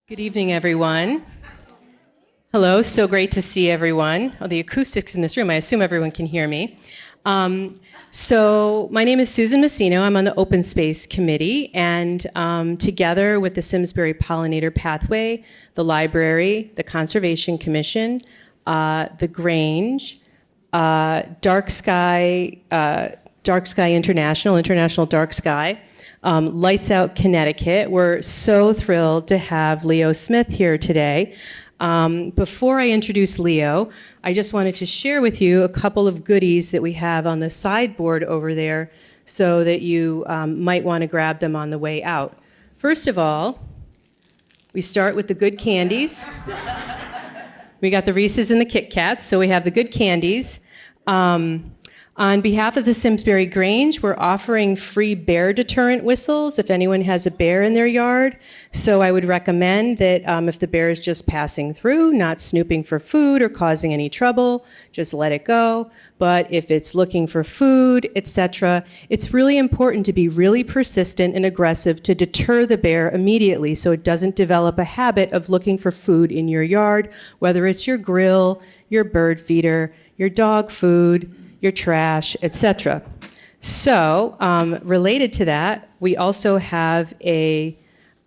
Good evening, everyone. Hello, so great to see everyone. Oh, the acoustics in this room, I assume everyone can hear me. So my name is Susan Messino. I'm on the Open Space Committee, and together with the Simsbury Pollinator Pathway, the library, the Conservation Commission, the Grange, Dark Sky International Dark Sky, Lights Out Connecticut. We're so thrilled to have Leo Smith here today. Before I introduce Leo, I just wanted to share with you a couple of goodies that we have on the sideboard over there so that you might want to grab them on the way out. First of all, we start with the good candies. We got the Reese's and the Kit Kats, so we have the good candies. On behalf of the Simsbury Grange, we're offering free bear deterrent whistles if anyone has a bear in their yard. So I would recommend that if the bear is just passing through, not snooping for food or causing any trouble, just let it go. But if it's looking for food, etc., it's really important to be really persistent and aggressive to deter the bear immediately so it doesn't develop a habit of looking for food in your yard, whether it's your grill, your bird feeder, your dog food, your trash, etc. So, related to that, we also have a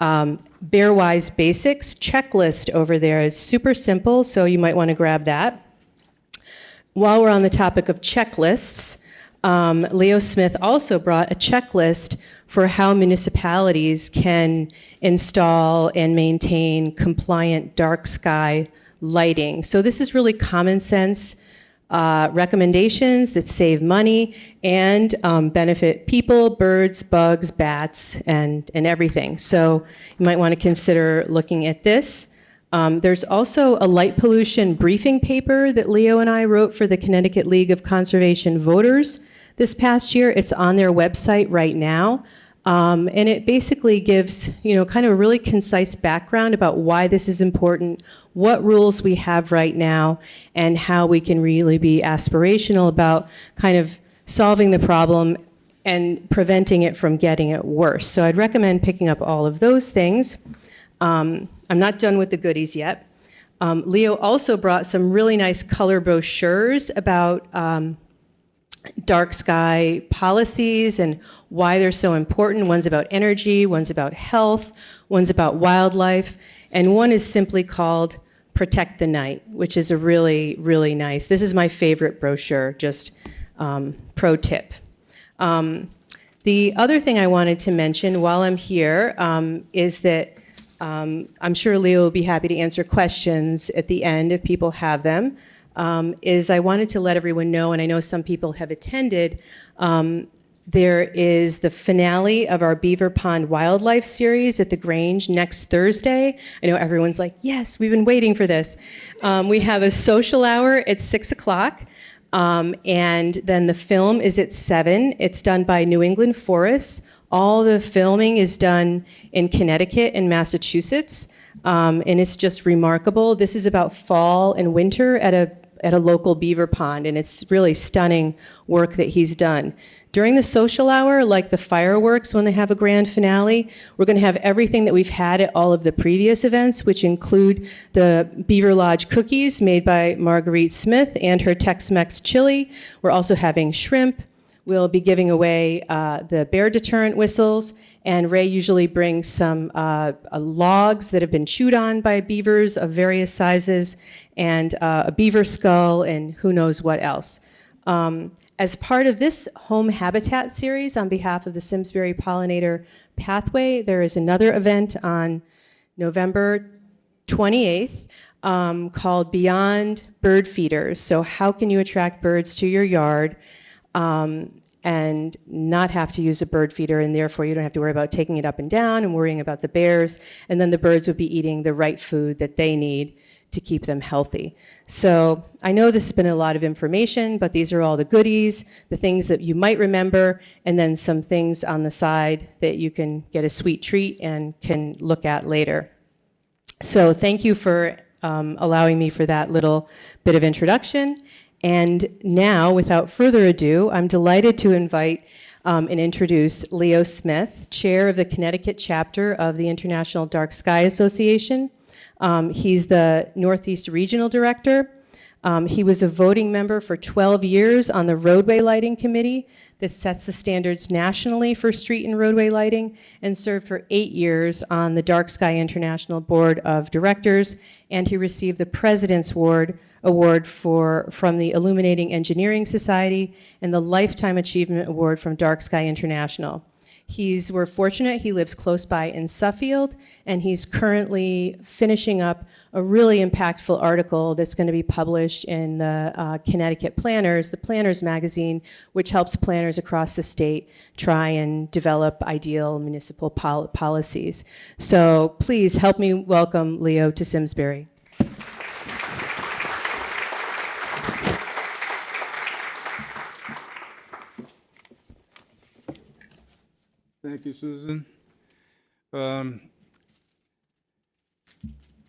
Bearwise Basics checklist over there. It's super simple, so you might want to grab that. While we're on the topic of checklists, Leo Smith also brought a checklist for how municipalities can install and maintain compliant dark sky lighting. So this is really common sense recommendations that save money and benefit people, birds, bugs, bats, and everything. So you might want to consider looking at this. There's also a light pollution briefing paper that Leo and I wrote for the Connecticut League of Conservation Voters this past year. It's on their website right now. And it basically gives, kind of a really concise background about why this is important, what rules we have right now, and how we can really be aspirational about kind of solving the problem and preventing it from getting it worse. So I'd recommend picking up all of those things. I'm not done with the goodies yet. Leo also brought some really nice color brochures about dark sky policies and why they're so important. One's about energy, one's about health, one's about wildlife, and one is simply called Protect the Night, which is a really, really nice. This is my favorite brochure, just pro tip. The other thing I wanted to mention while I'm here is that I'm sure Leo will be happy to answer questions at the end if people have them. Is I wanted to let everyone know, and I know some people have attended, there is the finale of our Beaver Pond Wildlife Series at the Grange next Thursday. I know everyone's like, yes, we've been waiting for this. We have a social hour at 6 o'clock, and then the film is at 7. It's done by New England Forests. All the filming is done in Connecticut and Massachusetts, and it's just remarkable. This is about fall and winter at a local beaver pond, and it's really stunning work that he's done. During the social hour, like the fireworks when they have a grand finale, we're going to have everything that we've had at all of the previous events, which include the Beaver Lodge cookies made by Marguerite Smith and her Tex-Mex chili. We're also having shrimp. We'll be giving away the bear deterrent whistles, and Ray usually brings some logs that have been chewed on by beavers of various sizes, and a beaver skull, and who knows what else. As part of this home habitat series, on behalf of the Simsbury Pollinator Pathway, there is another event on November 28th called Beyond Bird Feeders. So how can you attract birds to your yard and not have to use a bird feeder, and therefore you don't have to worry about taking it up and down and worrying about the bears, and then the birds would be eating the right food that they need to keep them healthy. So I know this has been a lot of information, but these are all the goodies, the things that you might remember, and then some things on the side that you can get a sweet treat and can look at later. So thank you for allowing me for that little bit of introduction. And now, without further ado, I'm delighted to invite and introduce Leo Smith, chair of the Connecticut chapter of the International Dark Sky Association. He's the Northeast Regional Director. He was a voting member for 12 years on the Roadway Lighting Committee that sets the standards nationally for street and roadway lighting, and served for 8 years on the Dark Sky International Board of Directors, and he received the President's Award from the Illuminating Engineering Society and the Lifetime Achievement Award from Dark Sky International. We're fortunate he lives close by in Suffield, and he's currently finishing up a really impactful article that's going to be published in the Connecticut Planners, the Planners magazine, which helps planners across the state try and develop ideal municipal policies. So please help me welcome Leo to Simsbury. Thank you, Susan.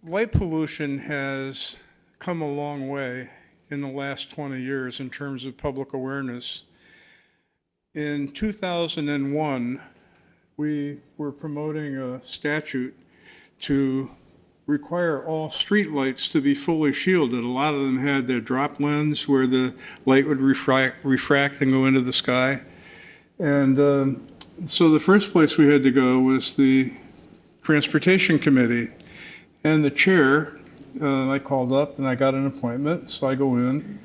Light pollution has come a long way in the last 20 years in terms of public awareness. In 2001, we were promoting a statute to require all streetlights to be fully shielded. A lot of them had their drop lens where the light would refract and go into the sky. And so the first place we had to go was the Transportation Committee. And the chair, I called up and I got an appointment, so I go in.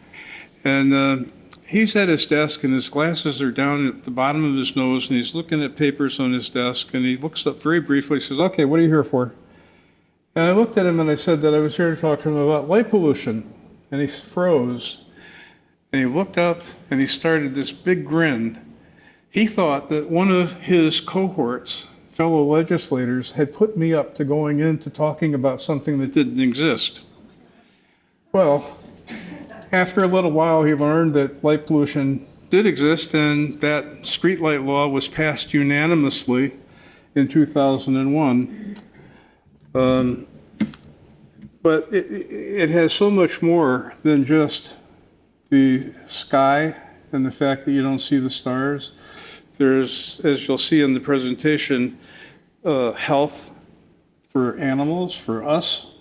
And he's at his desk and his glasses are down at the bottom of his nose and he's looking at papers on his desk and he looks up very briefly, says, "Okay, what are you here for?" And I looked at him and I said that I was here to talk to him about light pollution. And he froze and he looked up and he started this big grin. He thought that one of his cohorts, fellow legislators, had put me up to going into talking about something that didn't exist. Well, after a little while, he learned that light pollution did exist and that streetlight law was passed unanimously in 2001. But it has so much more than just the sky and the fact that you don't see the stars. There's, as you'll see in the presentation, health for animals, for us,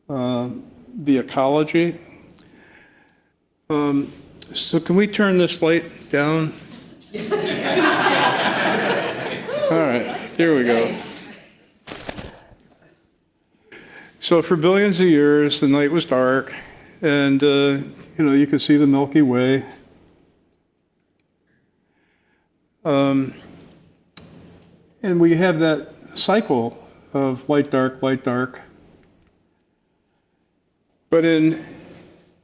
the ecology. So can we turn this light down? All right, there we go. So for billions of years, the night was dark, and you could see the Milky Way. And we have that cycle of light, dark, light, dark. But in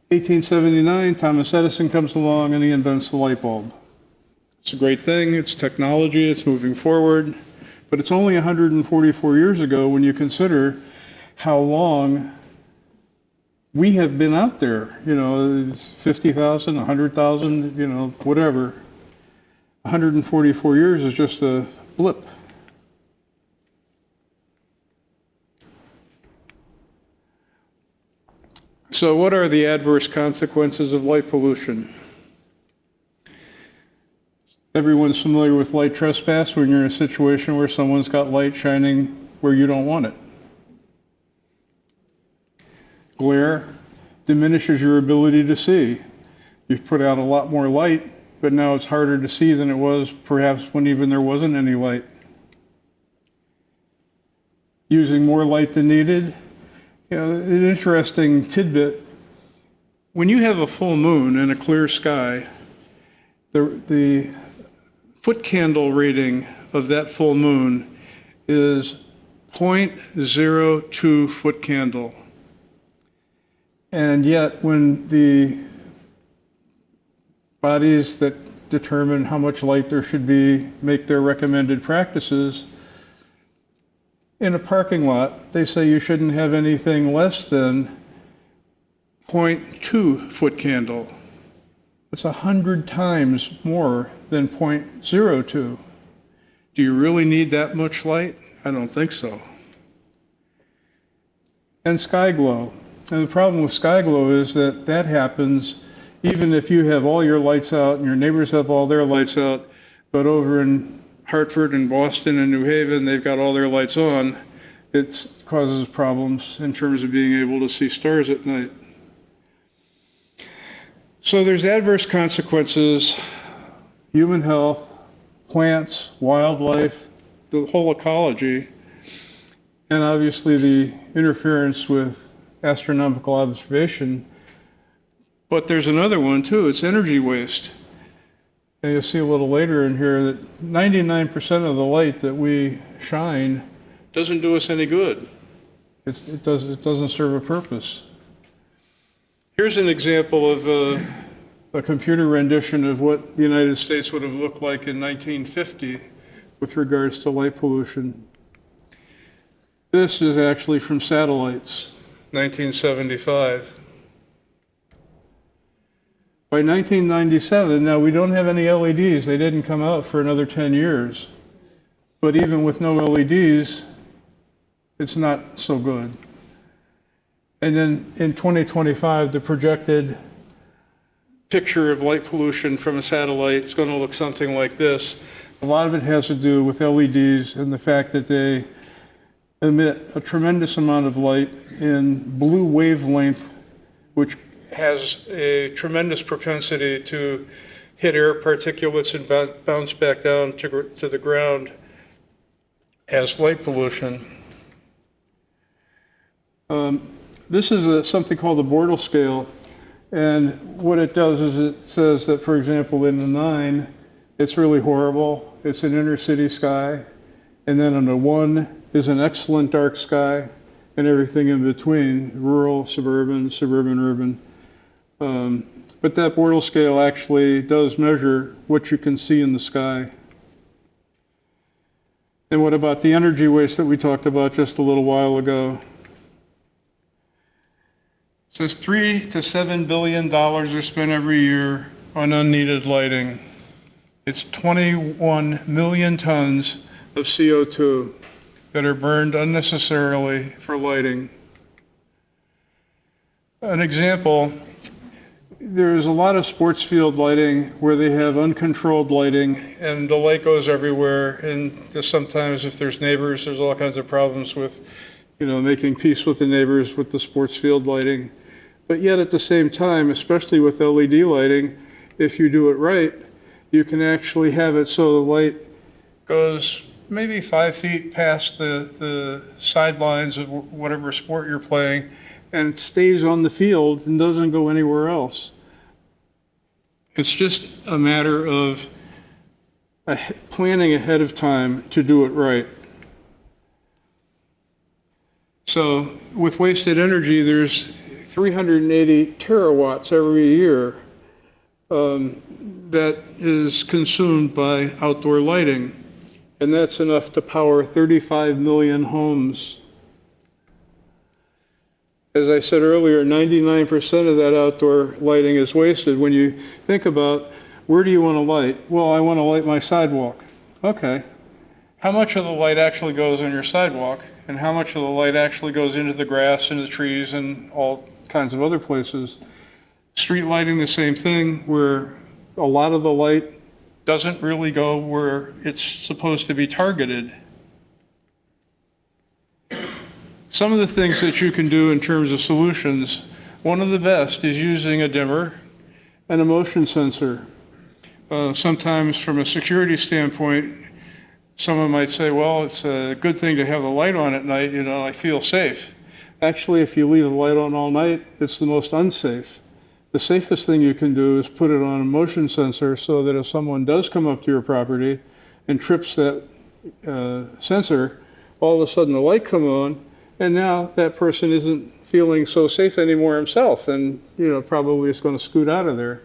1879, Thomas Edison comes along and he invents the light bulb. It's a great thing, it's technology, it's moving forward, but it's only 144 years ago when you consider how long we have been out there. It's 50,000, 100,000, whatever. 144 years is just a blip. So what are the adverse consequences of light pollution? Everyone's familiar with light trespass when you're in a situation where someone's got light shining where you don't want it. Glare diminishes your ability to see. You've put out a lot more light, but now it's harder to see than it was perhaps when even there wasn't any light. Using more light than needed. An interesting tidbit, when you have a full moon and a clear sky, the foot candle reading of that full moon is 0.02 foot candle. And yet when the bodies that determine how much light there should be make their recommended practices, in a parking lot, they say you shouldn't have anything less than 0.2 foot candle. It's 100 times more than 0.02. Do you really need that much light? I don't think so. And sky glow. And the problem with sky glow is that happens even if you have all your lights out and your neighbors have all their lights out, but over in Hartford and Boston and New Haven, they've got all their lights on. It causes problems in terms of being able to see stars at night. So there's adverse consequences, human health, plants, wildlife, the whole ecology, and obviously the interference with astronomical observation. But there's another one too, it's energy waste. And you'll see a little later in here that 99% of the light that we shine doesn't do us any good. It doesn't serve a purpose. Here's an example of a computer rendition of what the United States would have looked like in 1950 with regards to light pollution. This is actually from satellites, 1975. By 1997, now we don't have any LEDs. They didn't come out for another 10 years. But even with no LEDs, it's not so good. And then in 2025, the projected picture of light pollution from a satellite is going to look something like this. A lot of it has to do with LEDs and the fact that they emit a tremendous amount of light in blue wavelength, which has a tremendous propensity to hit air particulates and bounce back down to the ground as light pollution. This is something called the Bortle scale, and what it does is it says that, for example, in the 9, it's really horrible. It's an inner city sky, and then on the 1 is an excellent dark sky, and everything in between, rural, suburban, urban. But that Bortle scale actually does measure what you can see in the sky. And what about the energy waste that we talked about just a little while ago? It says $3 to $7 billion are spent every year on unneeded lighting. It's 21 million tons of CO2 that are burned unnecessarily for lighting. An example, there's a lot of sports field lighting where they have uncontrolled lighting and the light goes everywhere, and just sometimes if there's neighbors, there's all kinds of problems with, making peace with the neighbors with the sports field lighting. But yet at the same time, especially with LED lighting, if you do it right, you can actually have it so the light goes maybe 5 feet past the sidelines of whatever sport you're playing and stays on the field and doesn't go anywhere else. It's just a matter of planning ahead of time to do it right. So with wasted energy, there's 380 terawatts every year that is consumed by outdoor lighting. And that's enough to power 35 million homes. As I said earlier, 99% of that outdoor lighting is wasted. When you think about where do you want to light? Well, I want to light my sidewalk. Okay. How much of the light actually goes on your sidewalk? And how much of the light actually goes into the grass and the trees and all kinds of other places? Street lighting, the same thing, where a lot of the light doesn't really go where it's supposed to be targeted. Some of the things that you can do in terms of solutions, one of the best is using a dimmer and a motion sensor. Sometimes from a security standpoint, someone might say, well, it's a good thing to have the light on at night, I feel safe. Actually, if you leave the light on all night, it's the most unsafe. The safest thing you can do is put it on a motion sensor so that if someone does come up to your property and trips that sensor, all of a sudden the light comes on, and now that person isn't feeling so safe anymore himself, and probably is going to scoot out of there.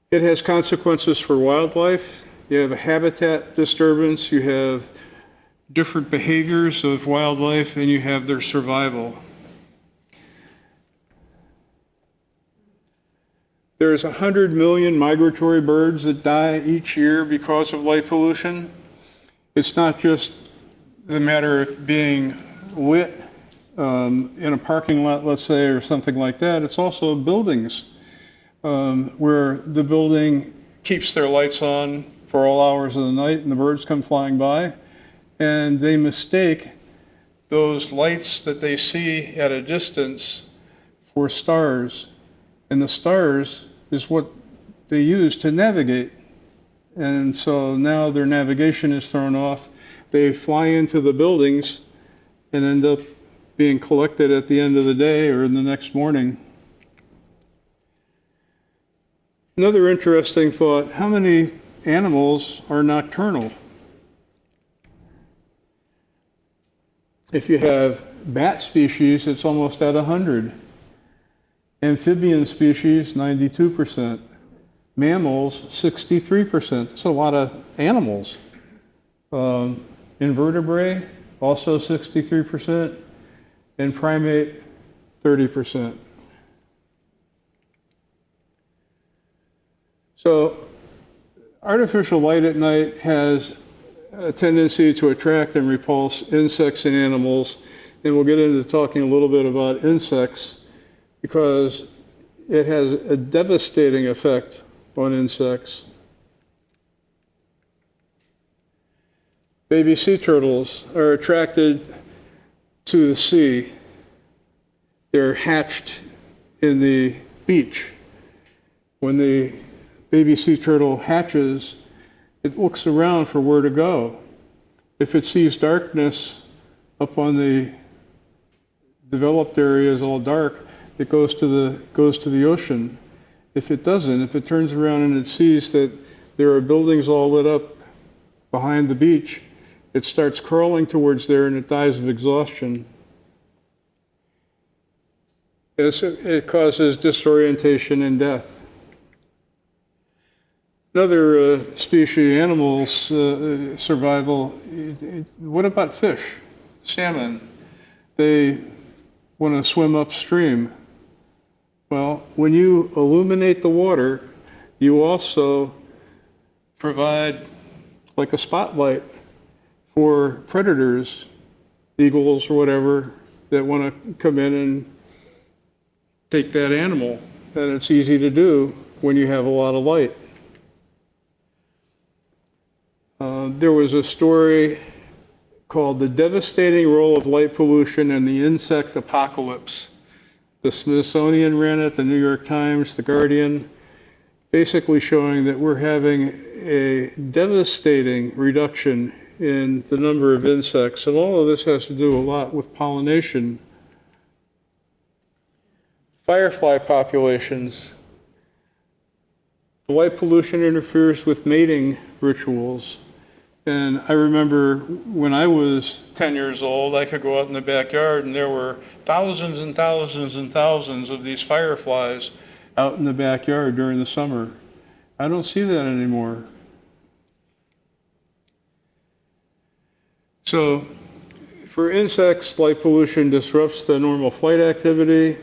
It has consequences for wildlife. You have a habitat disturbance, you have different behaviors of wildlife, and you have their survival. There's 100 million migratory birds that die each year because of light pollution. It's not just the matter of being lit in a parking lot, let's say, or something like that. It's also buildings where the building keeps their lights on for all hours of the night and the birds come flying by, and they mistake those lights that they see at a distance for stars. And the stars is what they use to navigate. And so now their navigation is thrown off. They fly into the buildings and end up being collected at the end of the day or in the next morning. Another interesting thought, how many animals are nocturnal? If you have bat species, it's almost at 100. Amphibian species, 92%. Mammals, 63%. That's a lot of animals. Invertebrate, also 63%. And primate, 30%. So artificial light at night has a tendency to attract and repulse insects and animals. And we'll get into talking a little bit about insects because it has a devastating effect on insects. Baby sea turtles are attracted to the sea. They're hatched in the beach. When the baby sea turtle hatches, it looks around for where to go. If it sees darkness up on the developed areas all dark, it goes to the ocean. If it doesn't, if it turns around and it sees that there are buildings all lit up behind the beach, it starts crawling towards there and it dies of exhaustion. It causes disorientation and death. Another species, animals, survival, what about fish? Salmon. They want to swim upstream. Well, when you illuminate the water, you also provide like a spotlight for predators, eagles or whatever, that want to come in and take that animal. And it's easy to do when you have a lot of light. There was a story called The Devastating Role of Light Pollution and the Insect Apocalypse. The Smithsonian ran it, the New York Times, the Guardian, basically showing that we're having a devastating reduction in the number of insects. And all of this has to do a lot with pollination. Firefly populations. The light pollution interferes with mating rituals. And I remember when I was 10 years old, I could go out in the backyard and there were thousands and thousands and thousands of these fireflies out in the backyard during the summer. I don't see that anymore. So for insects, light pollution disrupts the normal flight activity.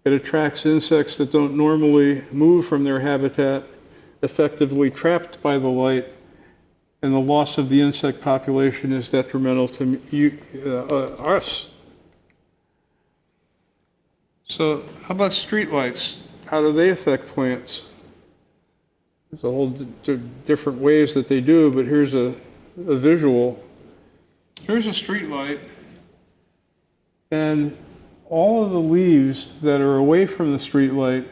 It attracts insects that don't normally move from their habitat, effectively trapped by the light. And the loss of the insect population is detrimental to us. So how about streetlights? How do they affect plants? There's a whole different ways that they do, but here's a visual. Here's a streetlight, and all of the leaves that are away from the streetlight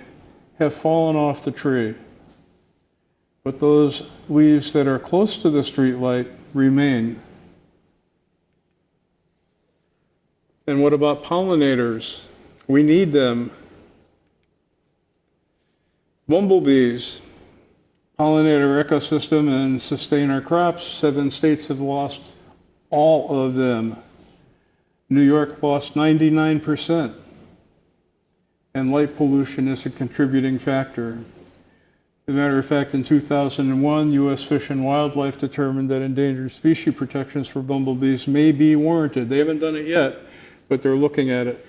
have fallen off the tree. But those leaves that are close to the streetlight remain. And what about pollinators? We need them. Bumblebees pollinate our ecosystem and sustain our crops. 7 states have lost all of them. New York lost 99%. And light pollution is a contributing factor. As a matter of fact, in 2001, U.S. Fish and Wildlife determined that endangered species protections for bumblebees may be warranted. They haven't done it yet, but they're looking at it.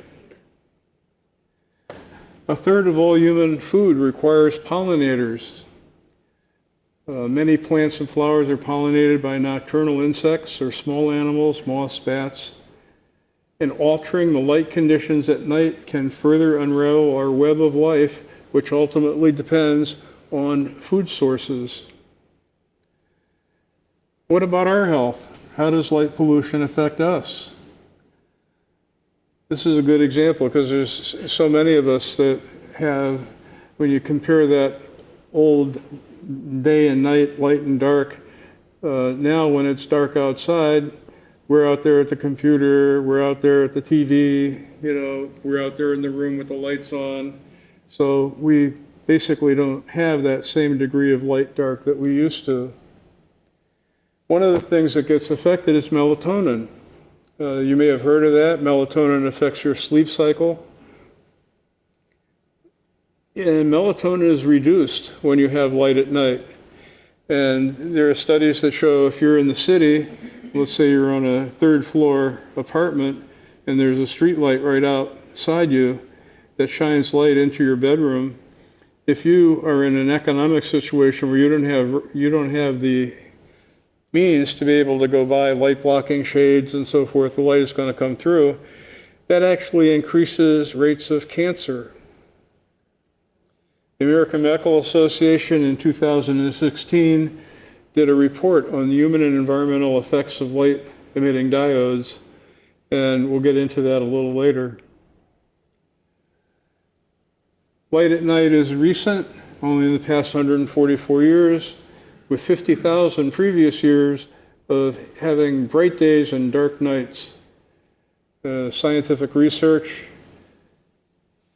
A third of all human food requires pollinators. Many plants and flowers are pollinated by nocturnal insects or small animals, moths, bats. and altering the light conditions at night can further unravel our web of life, which ultimately depends on food sources. What about our health? How does light pollution affect us? This is a good example because there's so many of us that have, when you compare that old day and night, light and dark, now when it's dark outside, we're out there at the computer, we're out there at the TV, we're out there in the room with the lights on. So we basically don't have that same degree of light dark that we used to. One of the things that gets affected is melatonin. You may have heard of that. Melatonin affects your sleep cycle. And melatonin is reduced when you have light at night. And there are studies that show if you're in the city, let's say you're on a third floor apartment and there's a street light right outside you that shines light into your bedroom, if you are in an economic situation where you don't have the means to be able to go buy light blocking shades and so forth, the light is going to come through, that actually increases rates of cancer. The American Medical Association in 2016 did a report on the human and environmental effects of light emitting diodes, and we'll get into that a little later. Light at night is recent, only in the past 144 years, with 50,000 previous years of having bright days and dark nights. Scientific research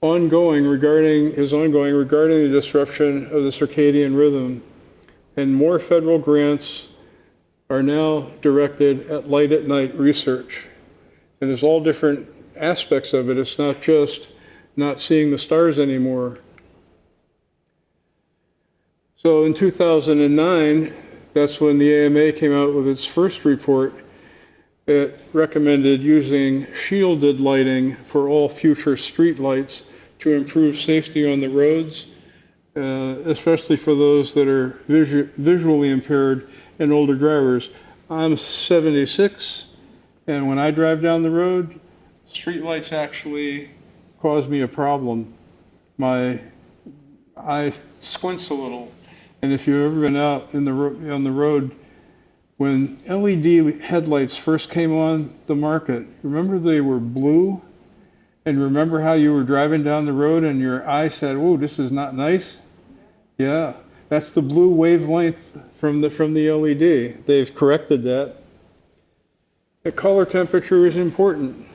ongoing regarding the disruption of the circadian rhythm, and more federal grants are now directed at light at night research. And there's all different aspects of it. It's not just not seeing the stars anymore. So in 2009, that's when the AMA came out with its first report. It recommended using shielded lighting for all future street lights to improve safety on the roads, especially for those that are visually impaired and older drivers. I'm 76, and when I drive down the road, street lights actually cause me a problem. My eye squints a little. And if you've ever been out on the road, when LED headlights first came on the market, remember they were blue? And remember how you were driving down the road and your eye said, "Whoa, this is not nice"? Yeah, that's the blue wavelength from the LED. They've corrected that. The color temperature is important.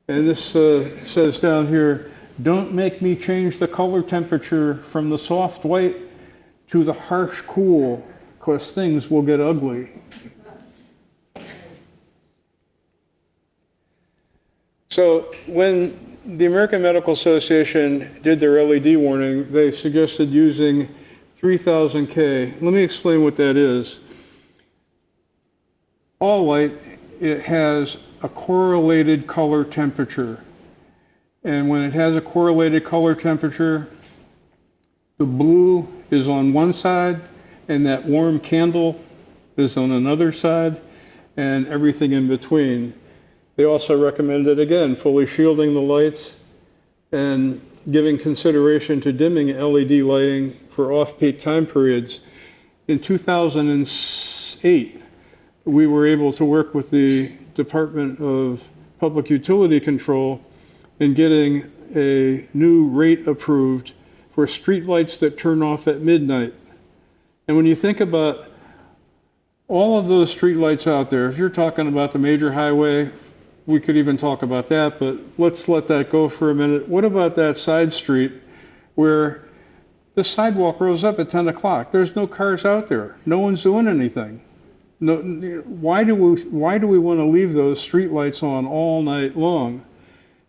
And this says down here, "Don't make me change the color temperature from the soft white to the harsh cool, because things will get ugly." So when the American Medical Association did their LED warning, they suggested using 3000 K. Let me explain what that is. All light, it has a correlated color temperature. And when it has a correlated color temperature, the blue is on one side, and that warm candle is on another side, and everything in between. They also recommended, again, fully shielding the lights and giving consideration to dimming LED lighting for off-peak time periods. In 2008, we were able to work with the Department of Public Utility Control in getting a new rate approved for streetlights that turn off at midnight. And when you think about all of those streetlights out there, if you're talking about the major highway, we could even talk about that, but let's let that go for a minute. What about that side street where the sidewalk rose up at 10 o'clock? There's no cars out there. No one's doing anything. No, why do we want to leave those streetlights on all night long?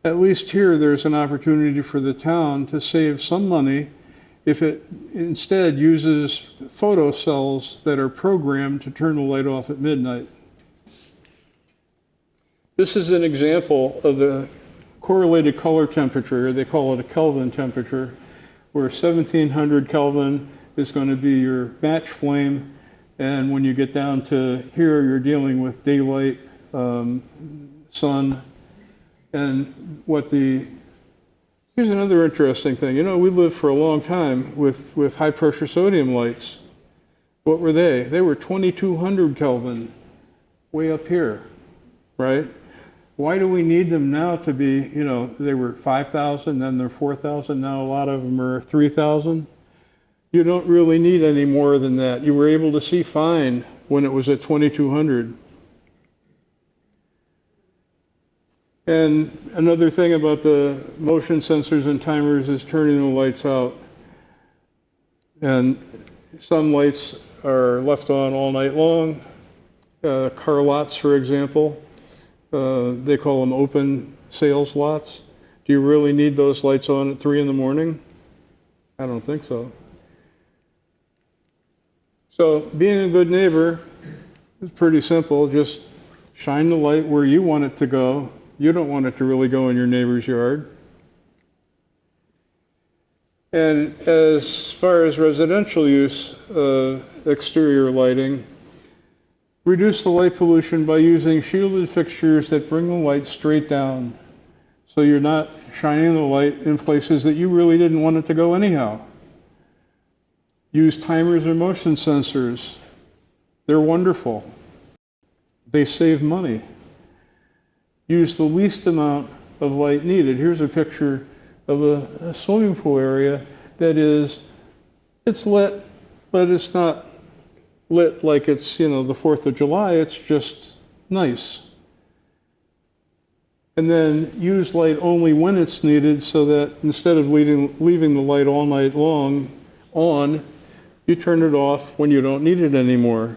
At least here, there's an opportunity for the town to save some money if it instead uses photo cells that are programmed to turn the light off at midnight. This is an example of the correlated color temperature. They call it a Kelvin temperature, where 1700 Kelvin is going to be your match flame. And when you get down to here, you're dealing with daylight, sun, And here's another interesting thing. You know, we lived for a long time with high pressure sodium lights. What were they? They were 2200 Kelvin, way up here, right? Why do we need them now to be, you know, they were 5,000, then they're 4,000, now a lot of them are 3,000? You don't really need any more than that. You were able to see fine when it was at 2200. And another thing about the motion sensors and timers is turning the lights out. And some lights are left on all night long. Car lots, for example, they call them open sales lots. Do you really need those lights on at 3 in the morning? I don't think so. So being a good neighbor is pretty simple. Just shine the light where you want it to go. You don't want it to really go in your neighbor's yard. And as far as residential use of exterior lighting, reduce the light pollution by using shielded fixtures that bring the light straight down. So you're not shining the light in places that you really didn't want it to go anyhow. Use timers or motion sensors. They're wonderful. They save money. Use the least amount of light needed. Here's a picture of a swimming pool area that it's lit, but it's not lit like it's, you know, the 4th of July. It's just nice. And then use light only when it's needed, so that instead of leaving the light all night long on, you turn it off when you don't need it anymore.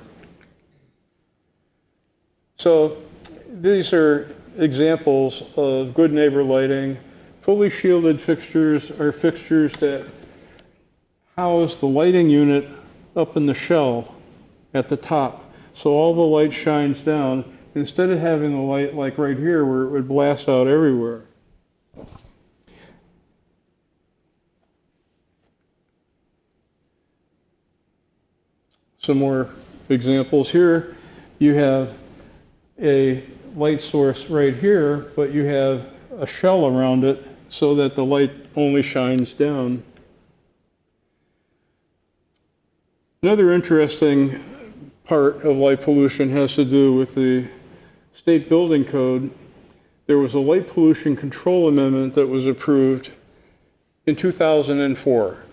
So these are examples of good neighbor lighting. Fully shielded fixtures are fixtures that house the lighting unit up in the shell at the top. So all the light shines down, instead of having the light like right here where it would blast out everywhere. Some more examples here. You have a light source right here, but you have a shell around it so that the light only shines down. Another interesting part of light pollution has to do with the state building code. There was a light pollution control amendment that was approved in 2004.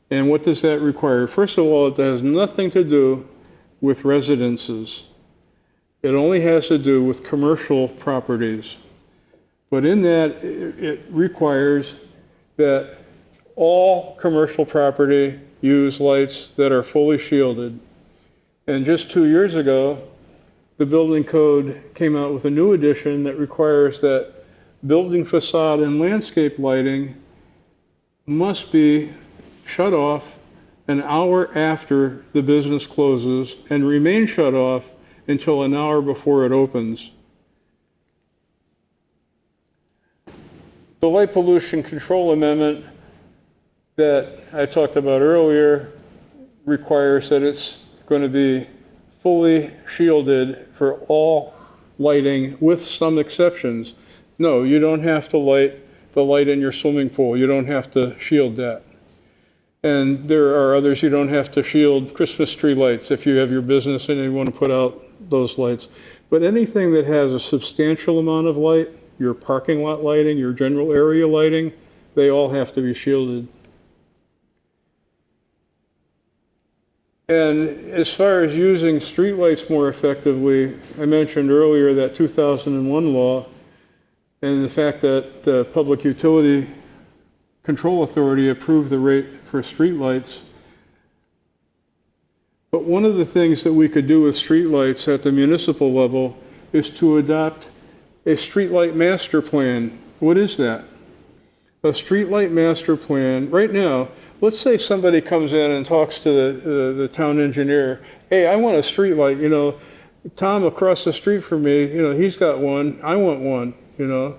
And what does that require? First of all, it has nothing to do with residences. It only has to do with commercial properties. But in that, it requires that all commercial property use lights that are fully shielded. And just 2 years ago, the building code came out with a new edition that requires that building facade and landscape lighting must be shut off an hour after the business closes and remain shut off until an hour before it opens. The light pollution control amendment that I talked about earlier requires that it's going to be fully shielded for all lighting with some exceptions. No, you don't have to light the light in your swimming pool. You don't have to shield that. And there are others you don't have to shield. Christmas tree lights, if you have your business and you want to put out those lights. But anything that has a substantial amount of light, your parking lot lighting, your general area lighting, they all have to be shielded. And as far as using streetlights more effectively, I mentioned earlier that 2001 law and the fact that the Public Utility Control Authority approved the rate for streetlights. But one of the things that we could do with streetlights at the municipal level is to adopt a streetlight master plan. What is that? A streetlight master plan. Right now, let's say somebody comes in and talks to the town engineer. Hey, I want a streetlight. You know, Tom across the street from me, you know, he's got one. I want one. You know,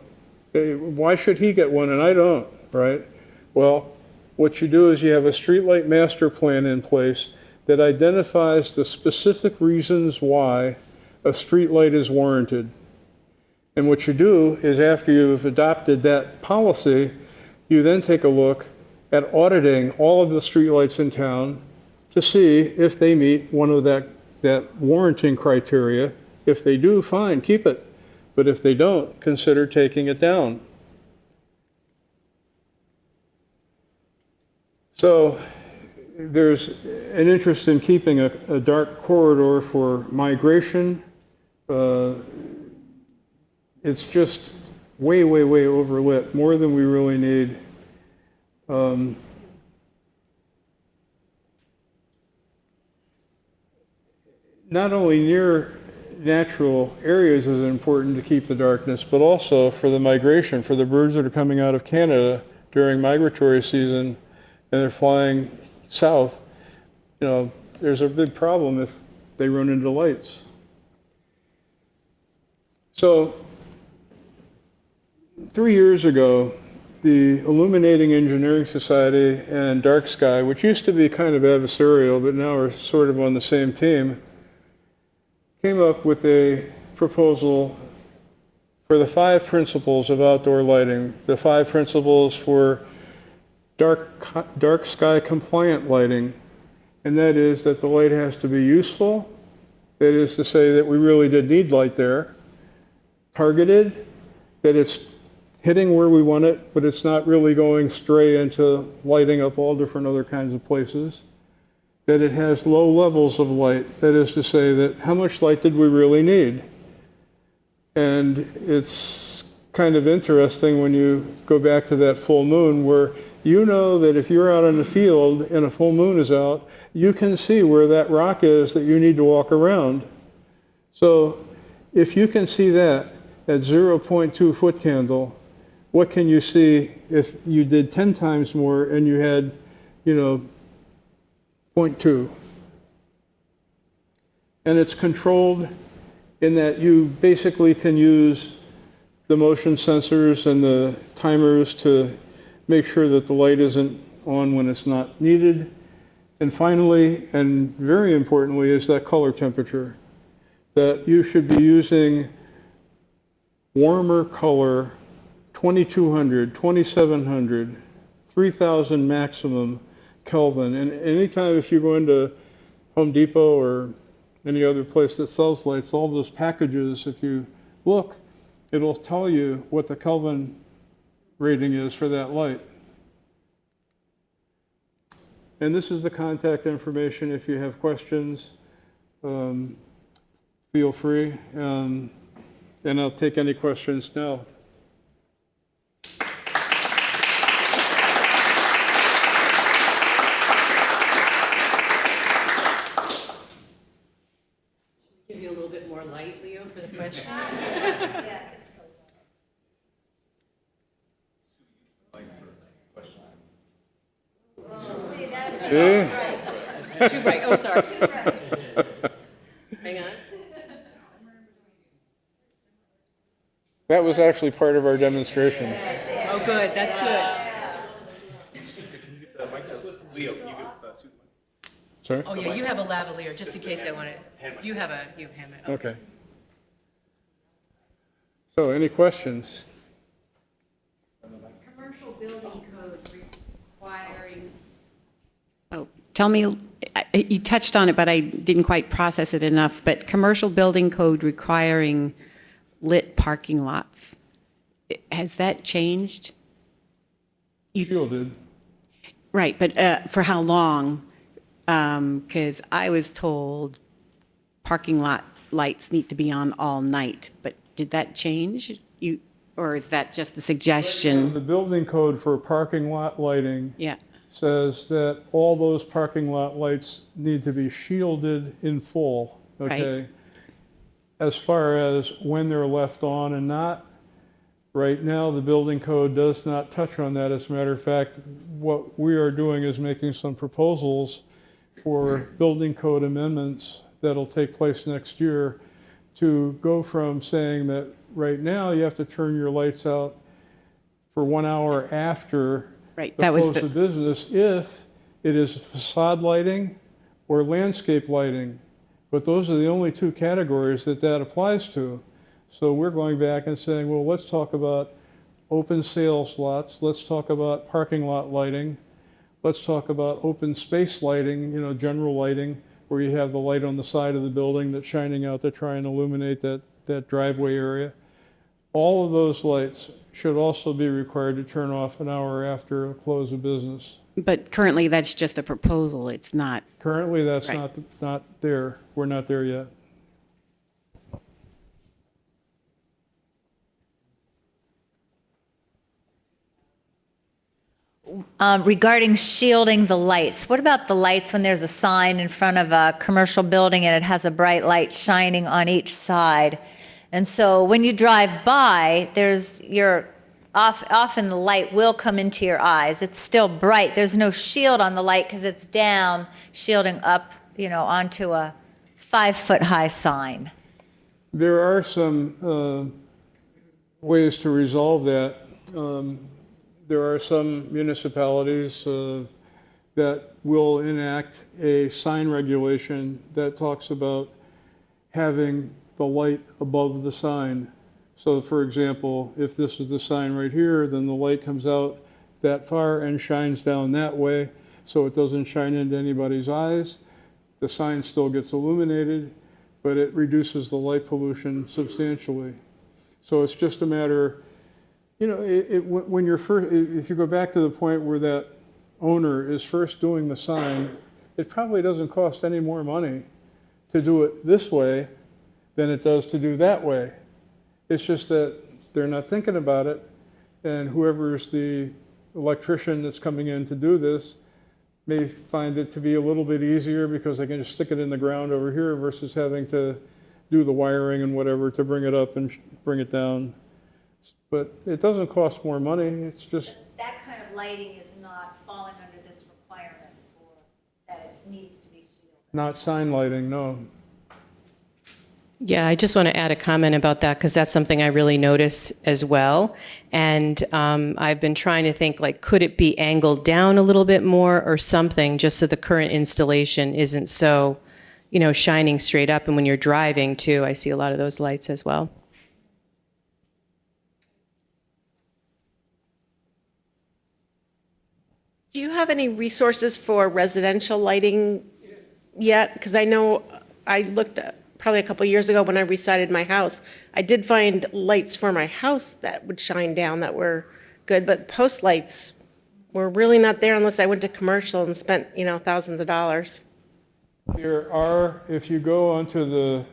hey, why should he get one and I don't? Right? Well, what you do is you have a streetlight master plan in place that identifies the specific reasons why a streetlight is warranted. And what you do is after you've adopted that policy, you then take a look at auditing all of the streetlights in town to see if they meet one of that warranting criteria. If they do, fine, keep it. But if they don't, consider taking it down. So there's an interest in keeping a dark corridor for migration. It's just way, way, way overlit, more than we really need. Not only near natural areas is it important to keep the darkness, but also for the migration, for the birds that are coming out of Canada during migratory season and they're flying south. You know, there's a big problem if they run into lights. So 3 years ago, the Illuminating Engineering Society and Dark Sky, which used to be kind of adversarial, but now are sort of on the same team, came up with a proposal for the 5 principles of outdoor lighting, the 5 principles for dark sky compliant lighting, and that is that the light has to be useful, that is to say that we really did need light there, targeted, that it's hitting where we want it, but it's not really going stray into lighting up all different other kinds of places, that it has low levels of light, that is to say that how much light did we really need? And it's kind of interesting when you go back to that full moon where you know that if you're out in the field and a full moon is out, you can see where that rock is that you need to walk around. So if you can see that at 0.2 foot candle, what can you see if you did 10 times more and you had, 0.2? And it's controlled in that you basically can use the motion sensors and the timers to make sure that the light isn't on when it's not needed. And finally, and very importantly, is that color temperature. That you should be using warmer color, 2200, 2700, 3000 maximum Kelvin. And anytime if you go into Home Depot or any other place that sells lights, all those packages, if you look, it'll tell you what the Kelvin rating is for that light. And this is the contact information. If you have questions, feel free. And I'll take any questions now. Give you a little bit more light, Leo, for the questions. Yeah, just see, that's See? Too bright. Oh, sorry. Hang on. That was actually part of our demonstration. Oh, good. That's good. Leo, you could Sorry? Oh, yeah, you have a lavalier, just in case I want it. You have hand it. Okay. So any questions? commercial building code requiring. Oh, tell me, you touched on it, but I didn't quite process it enough, but commercial building code requiring lit parking lots, has that changed? Shielded. Right, but for how long? Because I was told parking lot lights need to be on all night, but did that change? Or is that just the suggestion? The building code for parking lot lighting Yeah, says that all those parking lot lights need to be shielded in full, okay? Right. As far as when they're left on and not, right now the building code does not touch on that. As a matter of fact, what we are doing is making some proposals for building code amendments that'll take place next year to go from saying that right now you have to turn your lights out for 1 hour after right, the that was close the, of business if it is facade lighting or landscape lighting. But those are the only two categories that applies to. So we're going back and saying, well, let's talk about open sales lots. Let's talk about parking lot lighting. Let's talk about open space lighting, general lighting, where you have the light on the side of the building that's shining out to try and illuminate that driveway area. All of those lights should also be required to turn off an hour after close of business. But currently, that's just a proposal. It's not. Currently, that's Right. not there. We're not there yet. Regarding shielding the lights, what about the lights when there's a sign in front of a commercial building and it has a bright light shining on each side? And so when you drive by, often the light will come into your eyes. It's still bright. There's no shield on the light because it's down, shielding up, onto a 5-foot-high sign. There are some ways to resolve that. There are some municipalities that will enact a sign regulation that talks about having the light above the sign. So for example, if this is the sign right here, then the light comes out that far and shines down that way, so it doesn't shine into anybody's eyes. The sign still gets illuminated, but it reduces the light pollution substantially. So it's just a matter, when you're first, if you go back to the point where that owner is first doing the sign, it probably doesn't cost any more money to do it this way than it does to do that way. It's just that they're not thinking about it, and whoever's the electrician that's coming in to do this may find it to be a little bit easier because they can just stick it in the ground over here versus having to do the wiring and whatever to bring it up and bring it down. But it doesn't cost more money, it's just... That kind of lighting is not falling under this requirement that it needs to be shielded. Not sign lighting, no. Yeah, I just want to add a comment about that because that's something I really notice as well. And I've been trying to think, could it be angled down a little bit more or something just so the current installation isn't so, shining straight up. And when you're driving too, I see a lot of those lights as well. Do you have any resources for residential lighting yet? Because I know I looked probably a couple of years ago when I resided my house. I did find lights for my house that would shine down that were good, but post lights were really not there unless I went to commercial and spent, thousands of dollars. There are, if you go onto the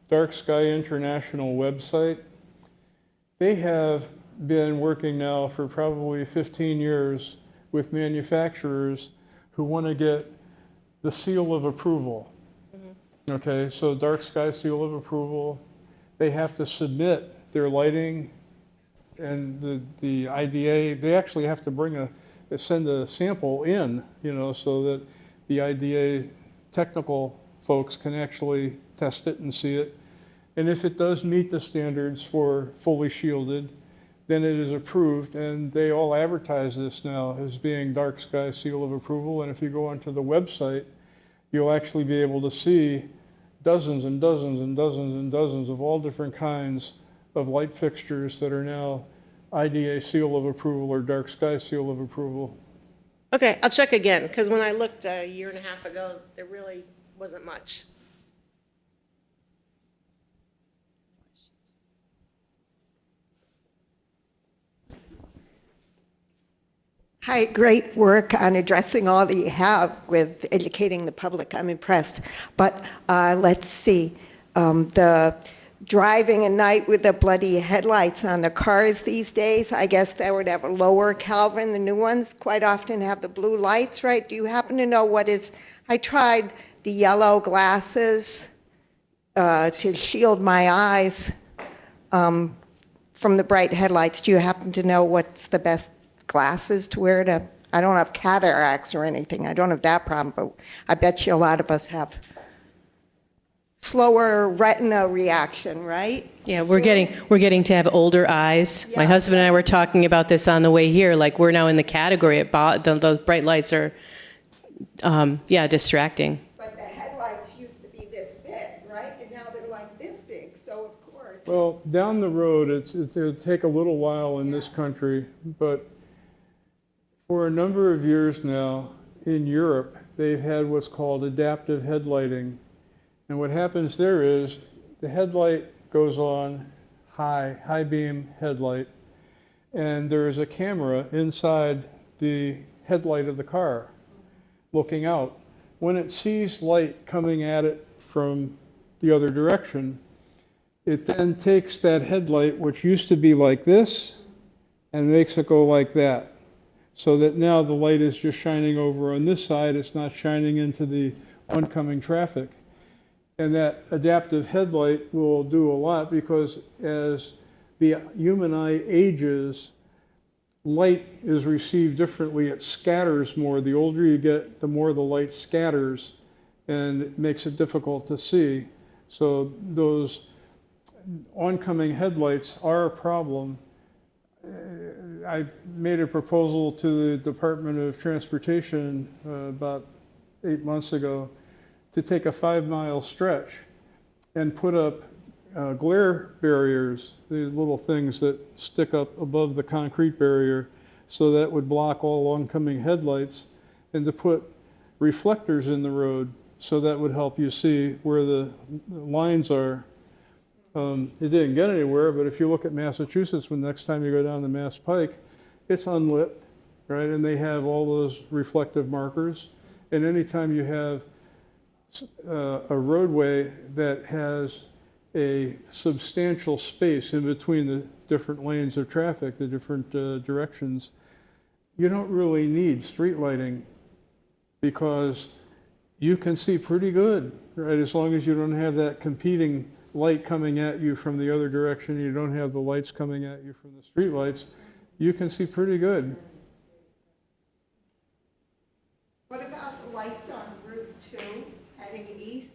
Dark Sky International website, they have been working now for probably 15 years with manufacturers who want to get the seal of approval. Okay, so Dark Sky seal of approval, they have to submit their lighting and the IDA, they actually have to send a sample in, so that the IDA technical folks can actually test it and see it. And if it does meet the standards for fully shielded, then it is approved, and they all advertise this now as being Dark Sky seal of approval. And if you go onto the website, you'll actually be able to see dozens and dozens and dozens and dozens of all different kinds of light fixtures that are now IDA seal of approval or Dark Sky seal of approval. Okay, I'll check again, because when I looked a year and a half ago, there really wasn't much. Hi, great work on addressing all that you have with educating the public. I'm impressed. But let's see, the driving at night with the bloody headlights on the cars these days, I guess that would have a lower Kelvin. The new ones quite often have the blue lights, right? Do you happen to know what is, I tried the yellow glasses to shield my eyes from the bright headlights. Do you happen to know what's the best glasses to wear to, I don't have cataracts or anything, I don't have that problem, but I bet you a lot of us have slower retina reaction, right? Yeah, we're getting to have older eyes. My husband and I were talking about this on the way here. We're now in the category at those bright lights are, distracting. But the headlights used to be this big, right? And now they're like this big. So so of course. Well, down the road, it'll take a little while in this country, but for a number of years now, in Europe, they've had what's called adaptive headlighting. And what happens there is the headlight goes on high beam headlight, and there is a camera inside the headlight of the car looking out. When it sees light coming at it from the other direction, it then takes that headlight, which used to be like this, and makes it go like that. So that now the light is just shining over on this side, it's not shining into the oncoming traffic. And that adaptive headlight will do a lot because as the human eye ages, light is received differently. It scatters more. The older you get, the more the light scatters, and it makes it difficult to see. So those oncoming headlights are a problem. I made a proposal to the Department of Transportation about 8 months ago to take a 5-mile stretch and put up glare barriers, these little things that stick up above the concrete barrier, so that would block all oncoming headlights, and to put reflectors in the road so that would help you see where the lines are. It didn't get anywhere, but if you look at Massachusetts, when next time you go down the Mass Pike, it's unlit, right? And they have all those reflective markers. And anytime you have a roadway that has a substantial space in between the different lanes of traffic, the different directions, you don't really need street lighting because you can see pretty good, right? As long as you don't have that competing light coming at you from the other direction, you don't have the lights coming at you from the street lights, you can see pretty good. What about the lights on Route 2 heading east?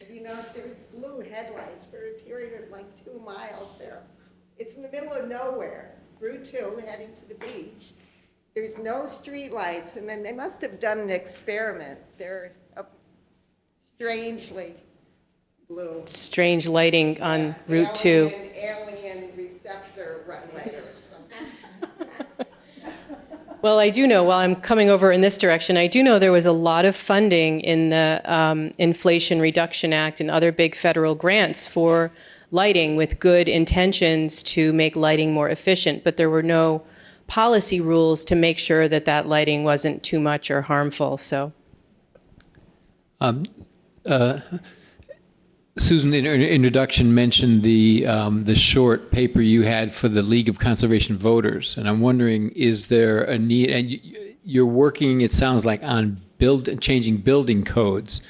Have you noticed there's blue headlights for a period of like 2 miles there? It's in the middle of nowhere, Route 2 heading to the beach. There's no street lights, and then they must have done an experiment. They're strangely blue. Strange lighting on Route 2. Alien receptor runway or something. Well, I do know, while I'm coming over in this direction, I do know there was a lot of funding in the Inflation Reduction Act and other big federal grants for lighting with good intentions to make lighting more efficient, but there were no policy rules to make sure that that lighting wasn't too much or harmful, so. Susan, in her introduction, mentioned the short paper you had for the League of Conservation Voters, and I'm wondering, is there a need? And you're working, it sounds like, on changing building codes.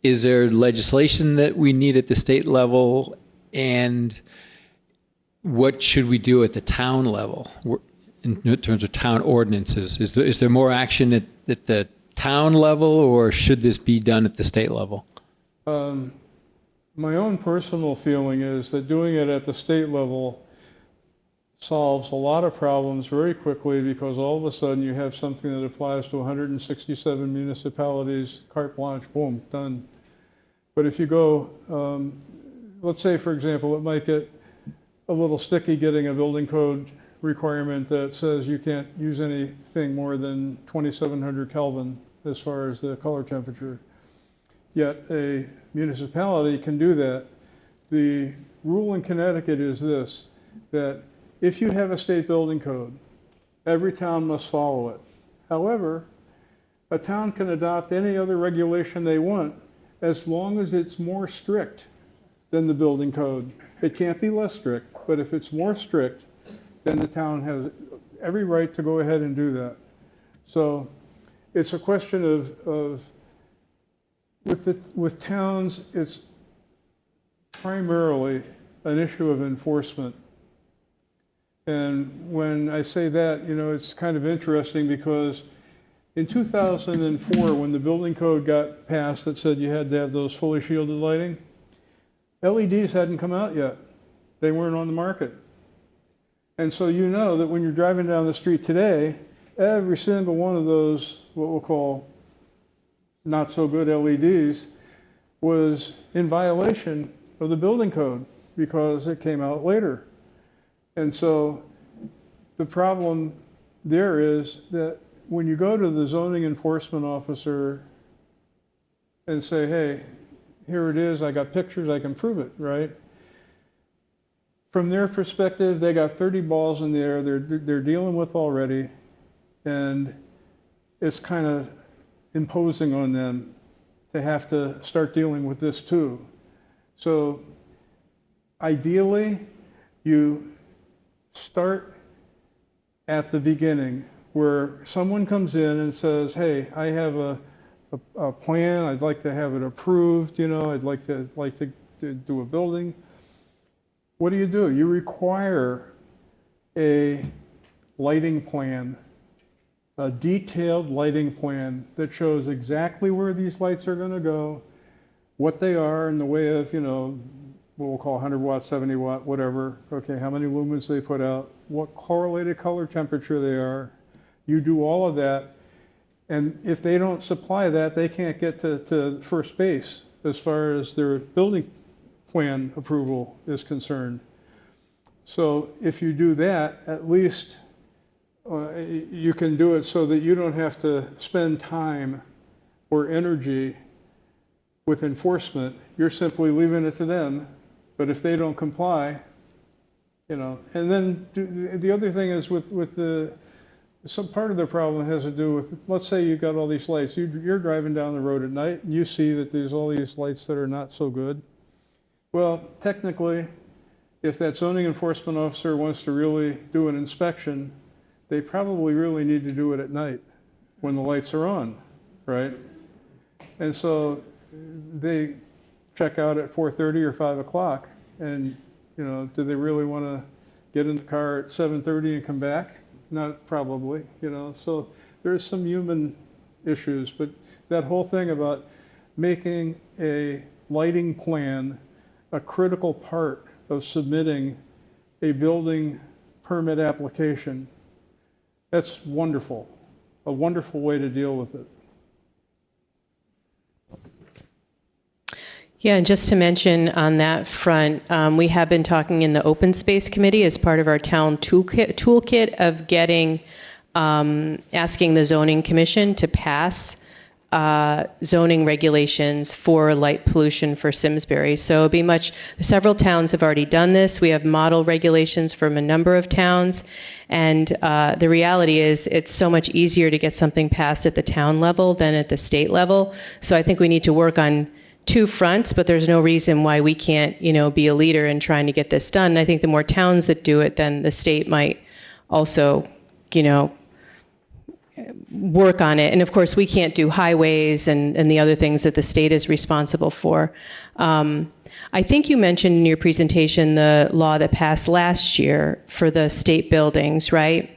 Is there legislation that we need at the state level, and what should we do at the town level in terms of town ordinances? Is there more action at the town level, or should this be done at the state level? My own personal feeling is that doing it at the state level solves a lot of problems very quickly, because all of a sudden you have something that applies to 167 municipalities, carte blanche, boom, done. But if you go, let's say, for example, it might get a little sticky getting a building code requirement that says you can't use anything more than 2700 Kelvin as far as the color temperature. Yet a municipality can do that. The rule in Connecticut is this, that if you have a state building code, every town must follow it. However, a town can adopt any other regulation they want as long as it's more strict than the building code. It can't be less strict, but if it's more strict, then the town has every right to go ahead and do that. So it's a question of with towns, it's primarily an issue of enforcement. And when I say that, you know, it's kind of interesting because in 2004, when the building code got passed that said you had to have those fully shielded lighting, LEDs hadn't come out yet. They weren't on the market. And so you know that when you're driving down the street today, every single one of those, what we'll call not so good LEDs, was in violation of the building code because it came out later. And so the problem there is that when you go to the zoning enforcement officer and say, hey, here it is, I got pictures, I can prove it, right? From their perspective, they got 30 balls in the air they're dealing with already, and it's kind of imposing on them to have to start dealing with this too. So ideally, you start at the beginning where someone comes in and says, hey, I have a plan, I'd like to have it approved, you know, I'd like to do a building. What do? You require a lighting plan, a detailed lighting plan that shows exactly where these lights are going to go, what they are in the way of, you know, what we'll call 100 watt, 70 watt, whatever. Okay, how many lumens they put out, what correlated color temperature they are. You do all of that. And if they don't supply that, they can't get to first base as far as their building plan approval is concerned. So if you do that, at least you can do it so that you don't have to spend time or energy with enforcement. You're simply leaving it to them. But if they don't comply, you know, and then the other thing is with some part of the problem has to do with, let's say you've got all these lights. You're driving down the road at night and you see that there's all these lights that are not so good. Well, technically, if that zoning enforcement officer wants to really do an inspection, they probably really need to do it at night when the lights are on, right? And so they check out at 4:30 or 5 o'clock, and you know, do they really want to get in the car at 7:30 and come back? Not probably, you know. So there's some human issues, but that whole thing about making a lighting plan a critical part of submitting a building permit application, that's wonderful, a wonderful way to deal with it. Yeah, and just to mention on that front, we have been talking in the Open Space Committee as part of our town toolkit of getting, asking the Zoning Commission to pass zoning regulations for light pollution for Simsbury. So it'd be several towns have already done this. We have model regulations from a number of towns. And the reality is it's so much easier to get something passed at the town level than at the state level. So I think we need to work on two fronts, but there's no reason why we can't, you know, be a leader in trying to get this done. And I think the more towns that do it, then the state might also, you know, work on it. And of course, we can't do highways and the other things that the state is responsible for. I think you mentioned in your presentation the law that passed last year for the state buildings, right?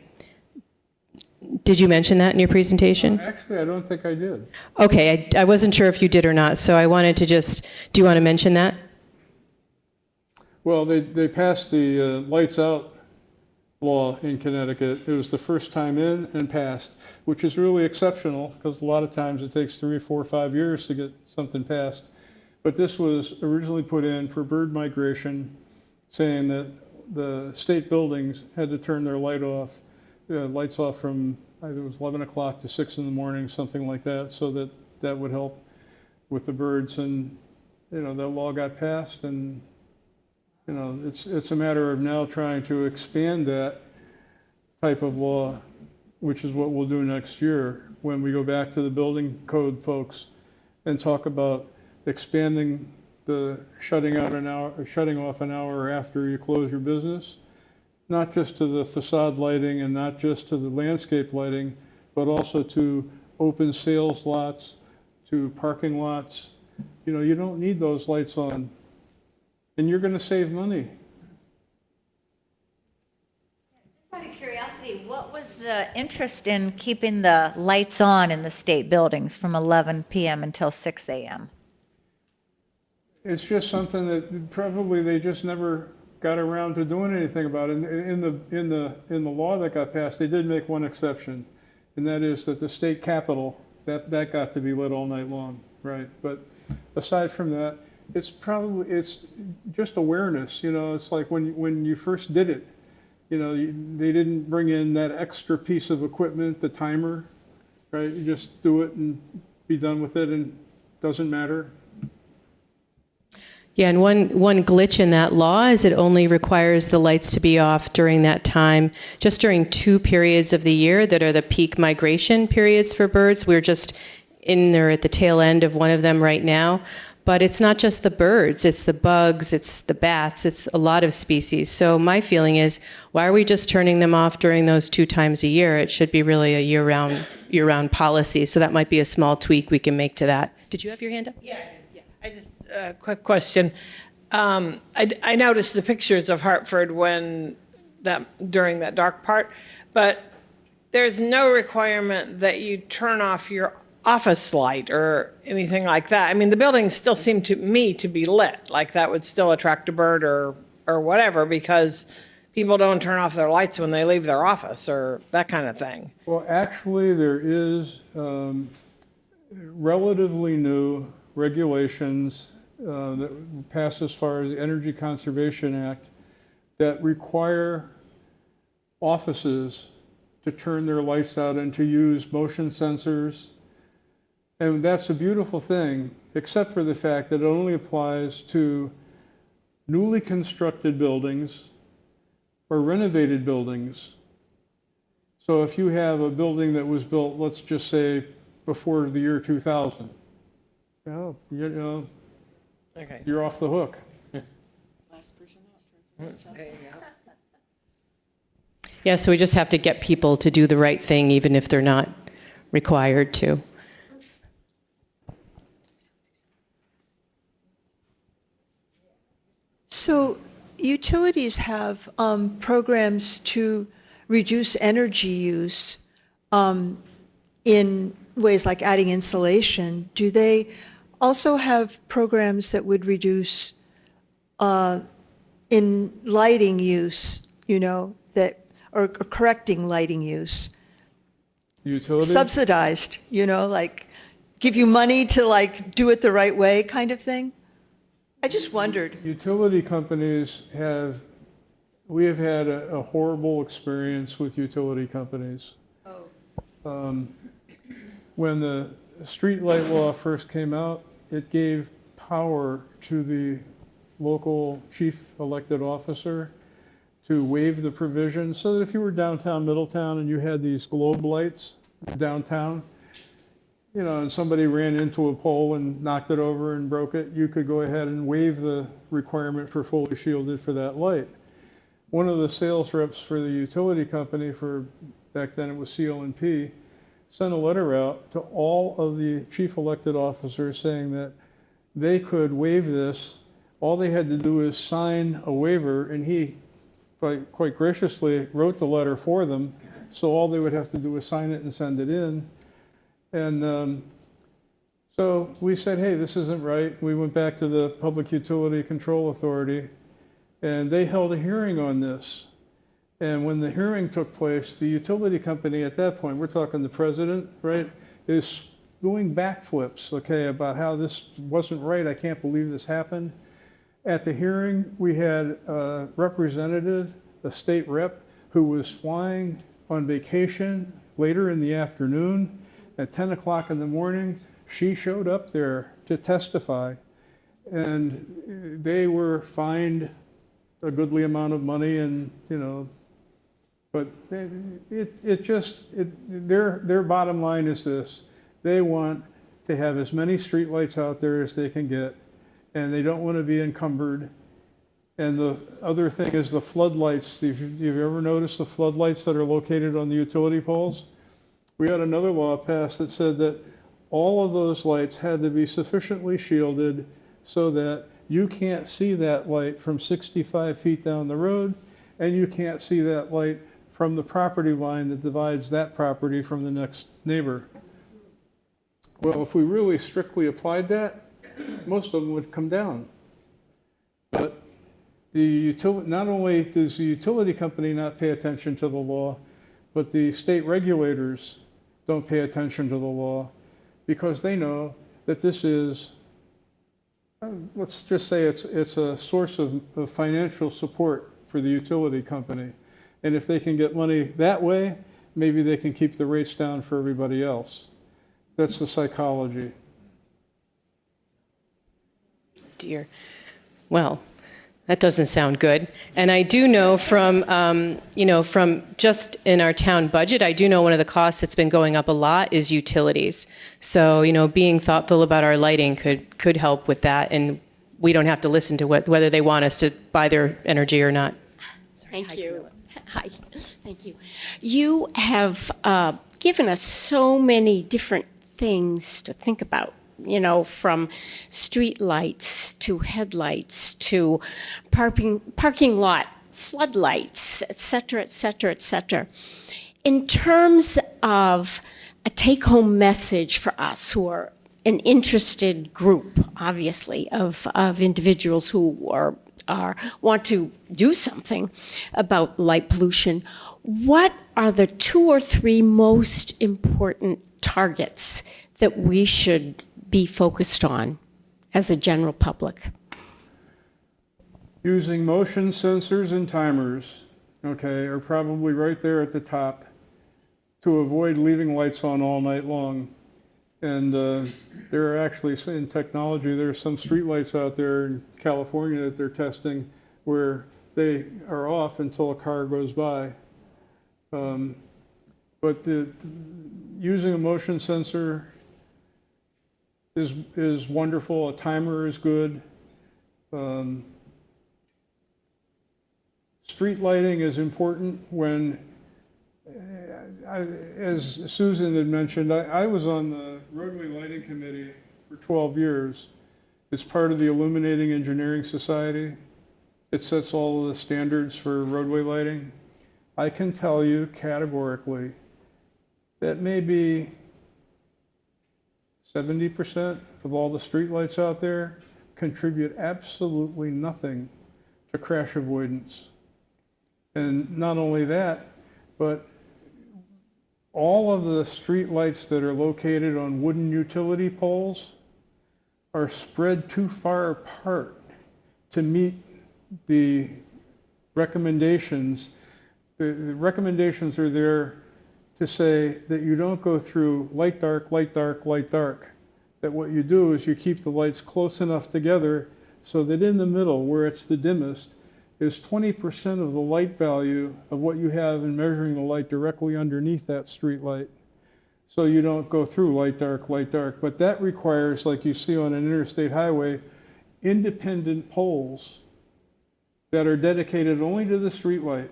Did you mention that in your presentation? Actually, I don't think I did. Okay, I wasn't sure if you did or not, so I wanted to just, do you want to mention that? Well, they passed the lights out law in Connecticut. It was the first time in and passed, which is really exceptional because a lot of times it takes 3, 4, 5 years to get something passed. But this was originally put in for bird migration, saying that the state buildings had to turn their lights off from, I think it was 11 o'clock to 6 in the morning, something like that, so that would help with the birds. And, you know, that law got passed, and, you know, it's a matter of now trying to expand that type of law, which is what we'll do next year when we go back to the building code folks and talk about expanding the shutting off an hour after you close your business, not just to the facade lighting and not just to the landscape lighting, but also to open sales lots, to parking lots. You know, you don't need those lights on, and you're going to save money. Just out of curiosity, what was the interest in keeping the lights on in the state buildings from 11 p.m. until 6 a.m.? It's just something that probably they just never got around to doing anything about it. In the law that got passed, they did make one exception, and that is that the state capitol, that got to be lit all night long, right? But aside from that, it's just awareness, it's like when you first did it, they didn't bring in that extra piece of equipment, the timer, right? You just do it and be done with it, and it doesn't matter. Yeah, and one glitch in that law is it only requires the lights to be off during that time, just during 2 periods of the year that are the peak migration periods for birds. We're just in there at the tail end of one of them right now. But it's not just the birds, it's the bugs, it's the bats, it's a lot of species. So my feeling is, why are we just turning them off during those 2 times a year? It should be really a year-round policy. So that might be a small tweak we can make to that. Did you have your hand up? Yeah. I just, quick question. I noticed the pictures of Hartford during that dark part, but there's no requirement that you turn off your office light or anything like that. I mean, the buildings still seem to me to be lit, like that would still attract a bird or whatever, because people don't turn off their lights when they leave their office or that kind of thing. Well, actually, there is relatively new regulations that passed as far as the Energy Conservation Act that require offices to turn their lights out and to use motion sensors. And that's a beautiful thing, except for the fact that it only applies to newly constructed buildings or renovated buildings. So if you have a building that was built, let's just say, before the year 2000, Okay. you're off the hook. Yeah, so we just have to get people to do the right thing, even if they're not required to. So utilities have programs to reduce energy use in ways like adding insulation. Do they also have programs that would reduce in lighting use, or correcting lighting use? Utilities? Subsidized, like give you money to do it the right way kind of thing? I just wondered. Utility companies we have had a horrible experience with utility companies. When the street light law first came out, it gave power to the local chief elected officer to waive the provision so that if you were downtown Middletown and you had these globe lights downtown, and somebody ran into a pole and knocked it over and broke it, you could go ahead and waive the requirement for fully shielded for that light. One of the sales reps for the utility company, back then it was CL&P, sent a letter out to all of the chief elected officers saying that they could waive this. All they had to do is sign a waiver, and he quite graciously wrote the letter for them. So all they would have to do is sign it and send it in. And so we said, hey, this isn't right. We went back to the Public Utility Control Authority, and they held a hearing on this. And when the hearing took place, the utility company at that point, we're talking the president, right, is doing backflips, okay, about how this wasn't right. I can't believe this happened. At the hearing, we had a representative, a state rep, who was flying on vacation later in the afternoon. At 10 o'clock in the morning, she showed up there to testify, and they were fined a goodly amount of money, and but their bottom line is this: they want to have as many streetlights out there as they can get, and they don't want to be encumbered. And the other thing is the floodlights. If you've ever noticed the floodlights that are located on the utility poles, we had another law passed that said that all of those lights had to be sufficiently shielded so that you can't see that light from 65 feet down the road, and you can't see that light from the property line that divides that property from the next neighbor. Well, if we really strictly applied that, most of them would come down. But not only does the utility company not pay attention to the law, but the state regulators don't pay attention to the law because they know that this is let's just say it's a source of financial support for the utility company. And if they can get money that way, maybe they can keep the rates down for everybody else. That's the psychology. Dear. Well, that doesn't sound good. And I do know from, from just in our town budget, I do know one of the costs that's been going up a lot is utilities. So, being thoughtful about our lighting could help with that. And we don't have to listen to whether they want us to buy their energy or not. Thank you. Hi, thank you. You have given us so many different things to think about, from street lights to headlights to parking lot floodlights, et cetera, et cetera, et cetera. In terms of a take-home message for us who are an interested group, obviously, of individuals who want to do something about light pollution, what are the 2 or 3 most important targets that we should be focused on as a general public? Using motion sensors and timers, are probably right there at the top to avoid leaving lights on all night long. And there are actually, in technology, there are some streetlights out there in California that they're testing where they are off until a car goes by. But using a motion sensor is wonderful. A timer is good. Street lighting is important when, as Susan had mentioned, I was on the roadway lighting committee for 12 years. It's part of the Illuminating Engineering Society. It sets all of the standards for roadway lighting. I can tell you categorically that maybe 70% of all the streetlights out there contribute absolutely nothing to crash avoidance. And not only that, but all of the streetlights that are located on wooden utility poles are spread too far apart to meet the recommendations. The recommendations are there to say that you don't go through light, dark, light, dark, light, dark. That what you do is you keep the lights close enough together so that in the middle, where it's the dimmest, is 20% of the light value of what you have in measuring the light directly underneath that street light. So you don't go through light, dark, light, dark. But that requires, like you see on an interstate highway, independent poles that are dedicated only to the street light.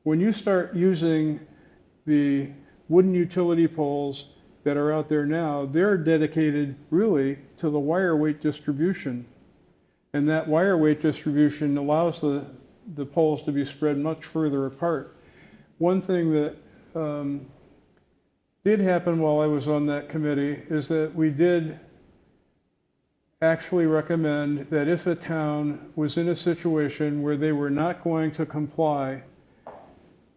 When you start using the wooden utility poles that are out there now, they're dedicated really to the wire weight distribution. And that wire weight distribution allows the poles to be spread much further apart. One thing that did happen while I was on that committee is that we did actually recommend that if a town was in a situation where they were not going to comply,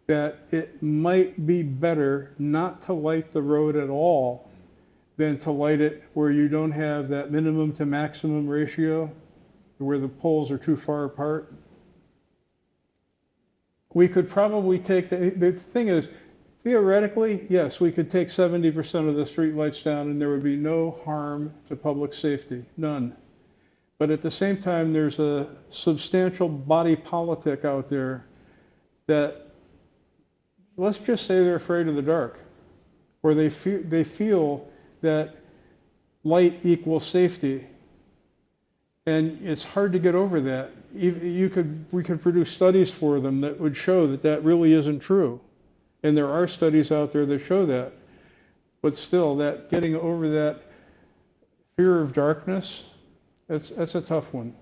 that it might be better not to light the road at all than to light it where you don't have that minimum to maximum ratio, where the poles are too far apart. We could probably take, the thing is, theoretically, yes, we could take 70% of the streetlights down and there would be no harm to public safety, none. But at the same time, there's a substantial body politic out there that, let's just say they're afraid of the dark, or they feel that light equals safety. And it's hard to get over that. We could produce studies for them that would show that that really isn't true. And there are studies out there that show that. But still, that getting over that fear of darkness, that's a tough one.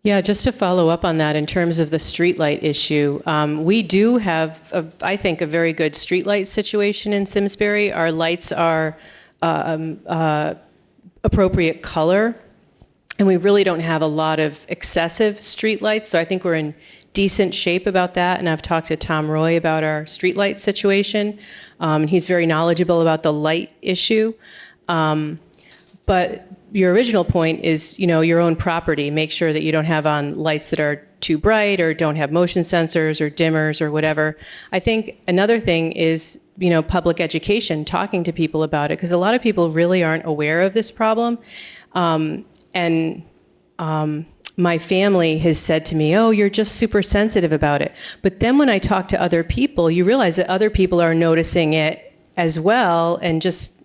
Yeah, just to follow up on that in terms of the streetlight issue, we do have, I think, a very good streetlight situation in Simsbury. Our lights are appropriate color, and we really don't have a lot of excessive streetlights, so I think we're in decent shape about that. And I've talked to Tom Roy about our streetlight situation. He's very knowledgeable about the light issue. But your original point is, your own property. Make sure that you don't have on lights that are too bright or don't have motion sensors or dimmers or whatever. I think another thing is, public education, talking to people about it, because a lot of people really aren't aware of this problem. My family has said to me, oh, you're just super sensitive about it. But then when I talk to other people, you realize that other people are noticing it as well and just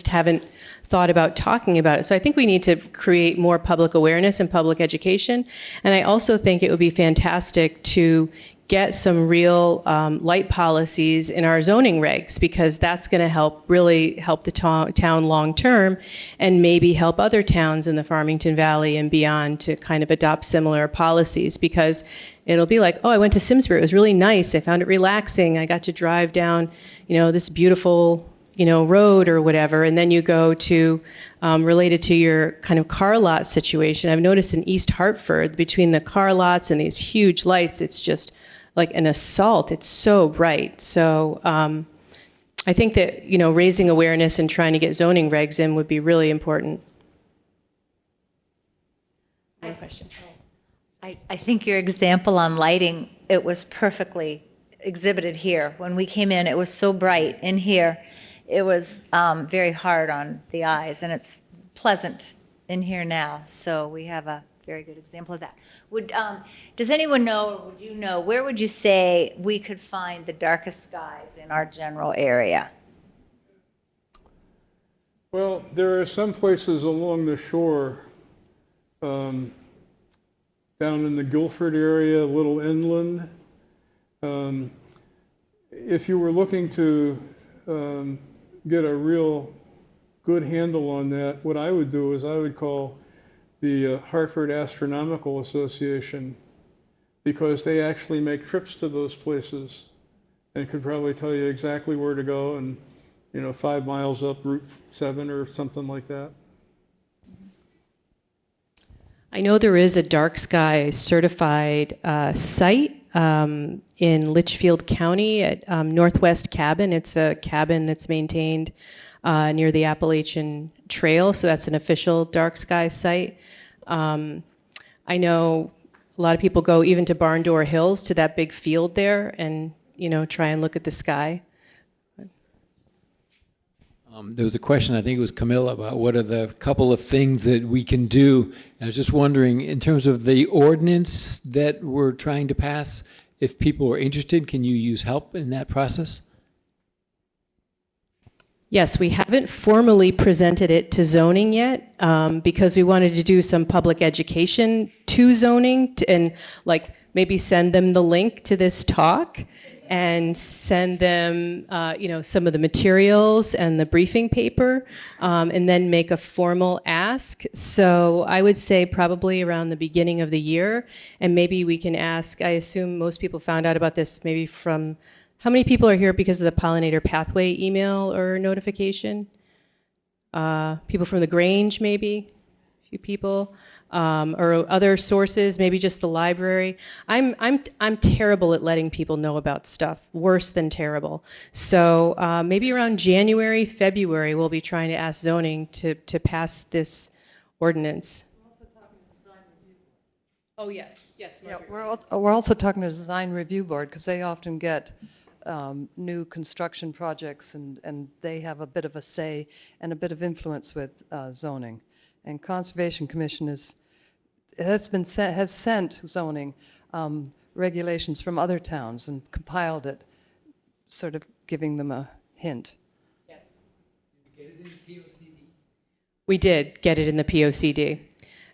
haven't thought about talking about it. So I think we need to create more public awareness and public education. And I also think it would be fantastic to get some real light policies in our zoning regs, because that's going to really help the town long term, and maybe help other towns in the Farmington Valley and beyond to kind of adopt similar policies, because it'll be like, oh, I went to Simsbury. It was really nice. I found it relaxing. I got to drive down, this beautiful, road or whatever. And then you go to related to your kind of car lot situation. I've noticed in East Hartford, between the car lots and these huge lights, it's just like an assault. It's so bright. So I think that, raising awareness and trying to get zoning regs in would be really important. One question. I think your example on lighting, it was perfectly exhibited here. When we came in, it was so bright in here. It was very hard on the eyes, and it's pleasant in here now. So we have a very good example of that. Does anyone know, or would you know, where would you say we could find the darkest skies in our general area? Well, there are some places along the shore, down in the Guilford area, a little inland. If you were looking to get a real good handle on that, what I would do is I would call the Hartford Astronomical Association, because they actually make trips to those places and could probably tell you exactly where to go, and 5 miles up Route 7 or something like that. I know there is a dark sky certified site in Litchfield County at Northwest Cabin. It's a cabin that's maintained near the Appalachian Trail, so that's an official dark sky site. I know a lot of people go even to Barn Door Hills, to that big field there, and try and look at the sky. There was a question, I think it was Camilla, about what are the couple of things that we can do. I was just wondering, in terms of the ordinance that we're trying to pass, if people are interested, can you use help in that process? Yes, we haven't formally presented it to zoning yet, because we wanted to do some public education to zoning and maybe send them the link to this talk and send them, some of the materials and the briefing paper, and then make a formal ask. So I would say probably around the beginning of the year, and maybe we can ask, I assume most people found out about this maybe from, how many people are here because of the Pollinator Pathway email or notification? People from the Grange, maybe, a few people. Or other sources, maybe just the library. I'm terrible at letting people know about stuff, worse than terrible. So maybe around January, February, we'll be trying to ask zoning to pass this ordinance. Oh, yes, Yeah, we're also talking to the Design Review Board, because they often get new construction projects, and they have a bit of a say and a bit of influence with zoning. And Conservation Commission has sent zoning regulations from other towns and compiled it, sort of giving them a hint. Yes. Did you get it in the POCD? We did get it in the POCD.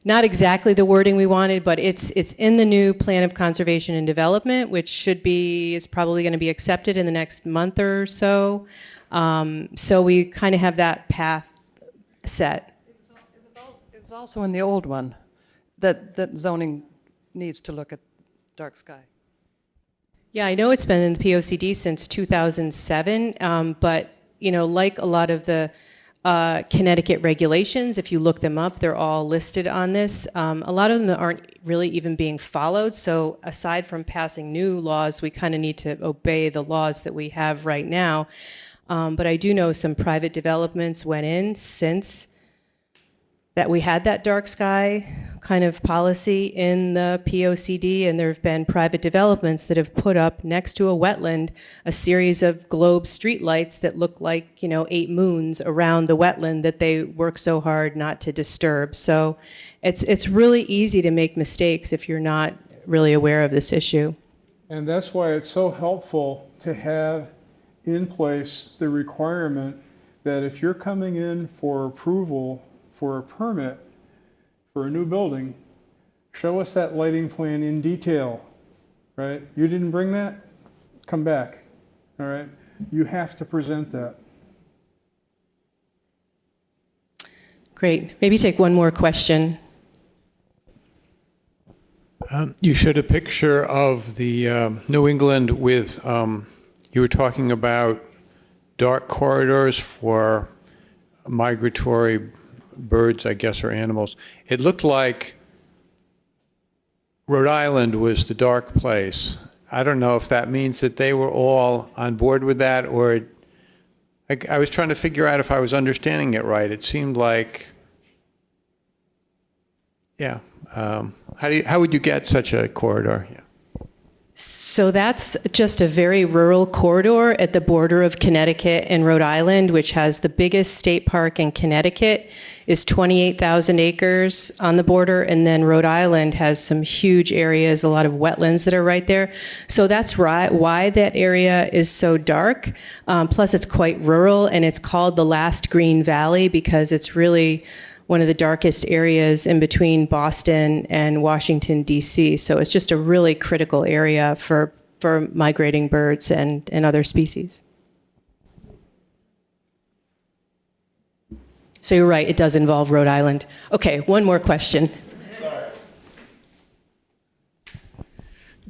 Not exactly the wording we wanted, but it's in the new Plan of Conservation and Development, which is probably going to be accepted in the next month or so. So we kind of have that path set. It was also in the old one that zoning needs to look at dark sky. Yeah, I know it's been in the POCD since 2007, but like a lot of the Connecticut regulations, if you look them up, they're all listed on this. A lot of them aren't really even being followed. So aside from passing new laws, we kind of need to obey the laws that we have right now. But I do know some private developments went in since that we had that dark sky kind of policy in the POCD, and there have been private developments that have put up next to a wetland a series of globe streetlights that look like, 8 moons around the wetland that they work so hard not to disturb. So it's really easy to make mistakes if you're not really aware of this issue. And that's why it's so helpful to have in place the requirement that if you're coming in for approval for a permit for a new building, show us that lighting plan in detail, right? You didn't bring that? Come back, all right? You have to present that. Great. Maybe take one more question. You showed a picture of the New England with, you were talking about dark corridors for migratory birds, I guess, or animals. It looked like Rhode Island was the dark place. I don't know if that means that they were all on board with that, or I was trying to figure out if I was understanding it right. It seemed like, yeah. How would you get such a corridor? Yeah. So that's just a very rural corridor at the border of Connecticut and Rhode Island, which has the biggest state park in Connecticut, is 28,000 acres on the border, and then Rhode Island has some huge areas, a lot of wetlands that are right there. So that's why that area is so dark. Plus, it's quite rural, and it's called the Last Green Valley because it's really one of the darkest areas in between Boston and Washington, D.C. So it's just a really critical area for migrating birds and other species. So you're right, it does involve Rhode Island. Okay, one more question.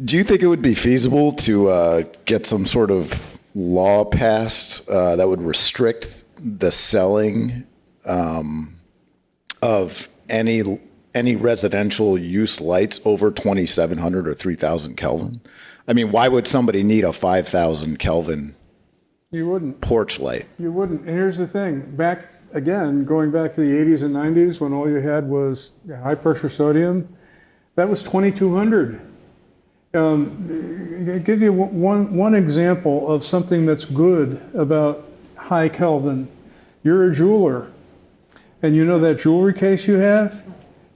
Do you think it would be feasible to get some sort of law passed that would restrict the selling of any residential use lights over 2,700 or 3,000 Kelvin? I mean, why would somebody need a 5,000 Kelvin You wouldn't. porch light? You wouldn't. And here's the thing. Going back to the 80s and 90s when all you had was high pressure sodium, that was 2,200. I'll give you one example of something that's good about high Kelvin. You're a jeweler, and you know that jewelry case you have?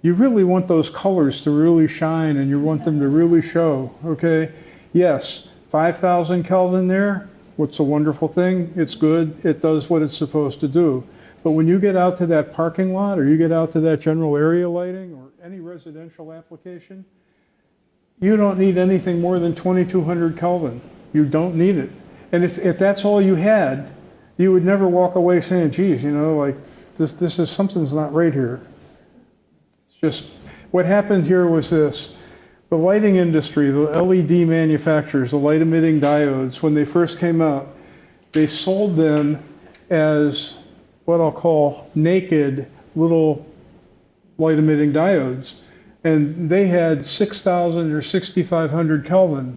You really want those colors to really shine, and you want them to really show, okay? Yes, 5,000 Kelvin there, what's a wonderful thing? It's good, it does what it's supposed to do. But when you get out to that parking lot, or you get out to that general area lighting, or any residential application, you don't need anything more than 2,200 Kelvin. You don't need it. And if that's all you had, you would never walk away saying, geez, like this is, something's not right here. It's just, what happened here was this. The lighting industry, the LED manufacturers, the light emitting diodes, when they first came out, they sold them as what I'll call naked little light emitting diodes. And they had 6,000 or 6,500 Kelvin.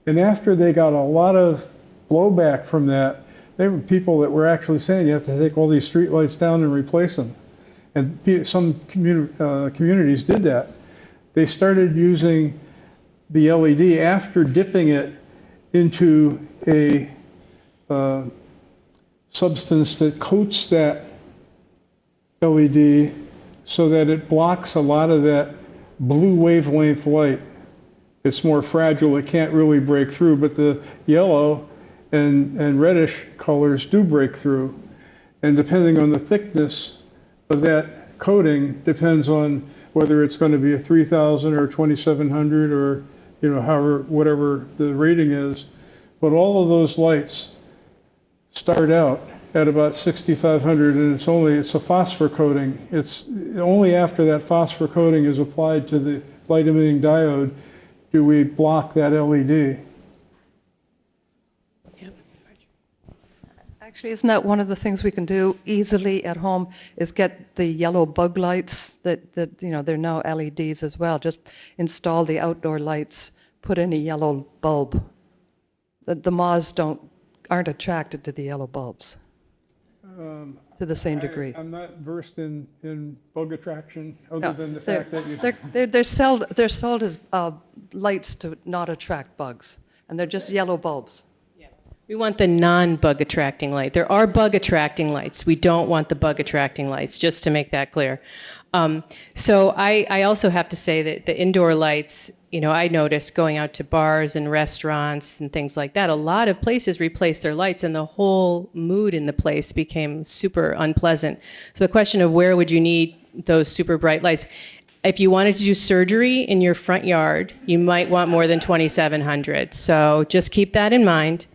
And after they got a lot of blowback from that, there were people that were actually saying you have to take all these street lights down and replace them. And some communities did that. They started using the LED after dipping it into a substance that coats that LED so that it blocks a lot of that blue wavelength light. It's more fragile, it can't really break through, but the yellow and reddish colors do break through. And depending on the thickness of that coating depends on whether it's going to be a 3,000 or 2,700 or whatever the rating is. But all of those lights start out at about 6,500, and it's a phosphor coating. It's only after that phosphor coating is applied to the light emitting diode do we block that LED. Actually, isn't that one of the things we can do easily at home, is get the yellow bug lights that they're now LEDs as well. Just install the outdoor lights, put in a yellow bulb. The moths aren't attracted to the yellow bulbs. to the same degree. I'm not versed in bug attraction, other No, than the they're- fact that you. they're sold as lights to not attract bugs, and they're just yellow bulbs. We want the non-bug attracting light. There are bug attracting lights. We don't want the bug attracting lights, just to make that clear. So I also have to say that the indoor lights, I noticed going out to bars and restaurants and things like that, a lot of places replaced their lights and the whole mood in the place became super unpleasant. So the question of where would you need those super bright lights? If you wanted to do surgery in your front yard, you might want more than 2,700. So just keep that in mind.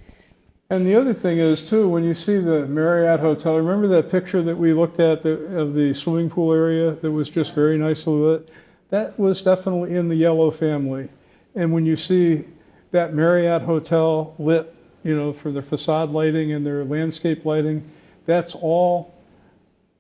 And the other thing is too, when you see the Marriott Hotel, remember that picture that we looked at of the swimming pool area that was just very nicely lit? That was definitely in the yellow family. And when you see that Marriott Hotel lit, for their facade lighting and their landscape lighting, that's all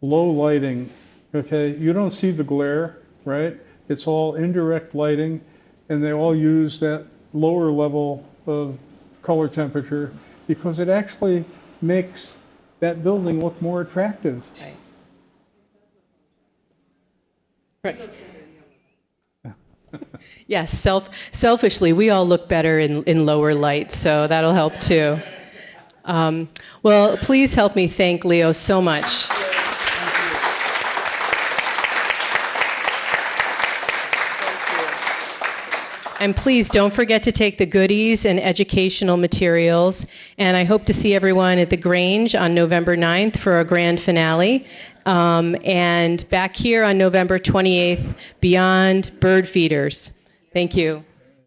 low lighting, okay? You don't see the glare, right? It's all indirect lighting, and they all use that lower level of color temperature, because it actually makes that building look more attractive. Right. Yes, selfishly, we all look better in lower light, so that'll help too. Well, please help me thank Leo so much. And please don't forget to take the goodies and educational materials. And I hope to see everyone at the Grange on November 9th for our grand finale. And back here on November 28th, Beyond Bird Feeders. Thank you.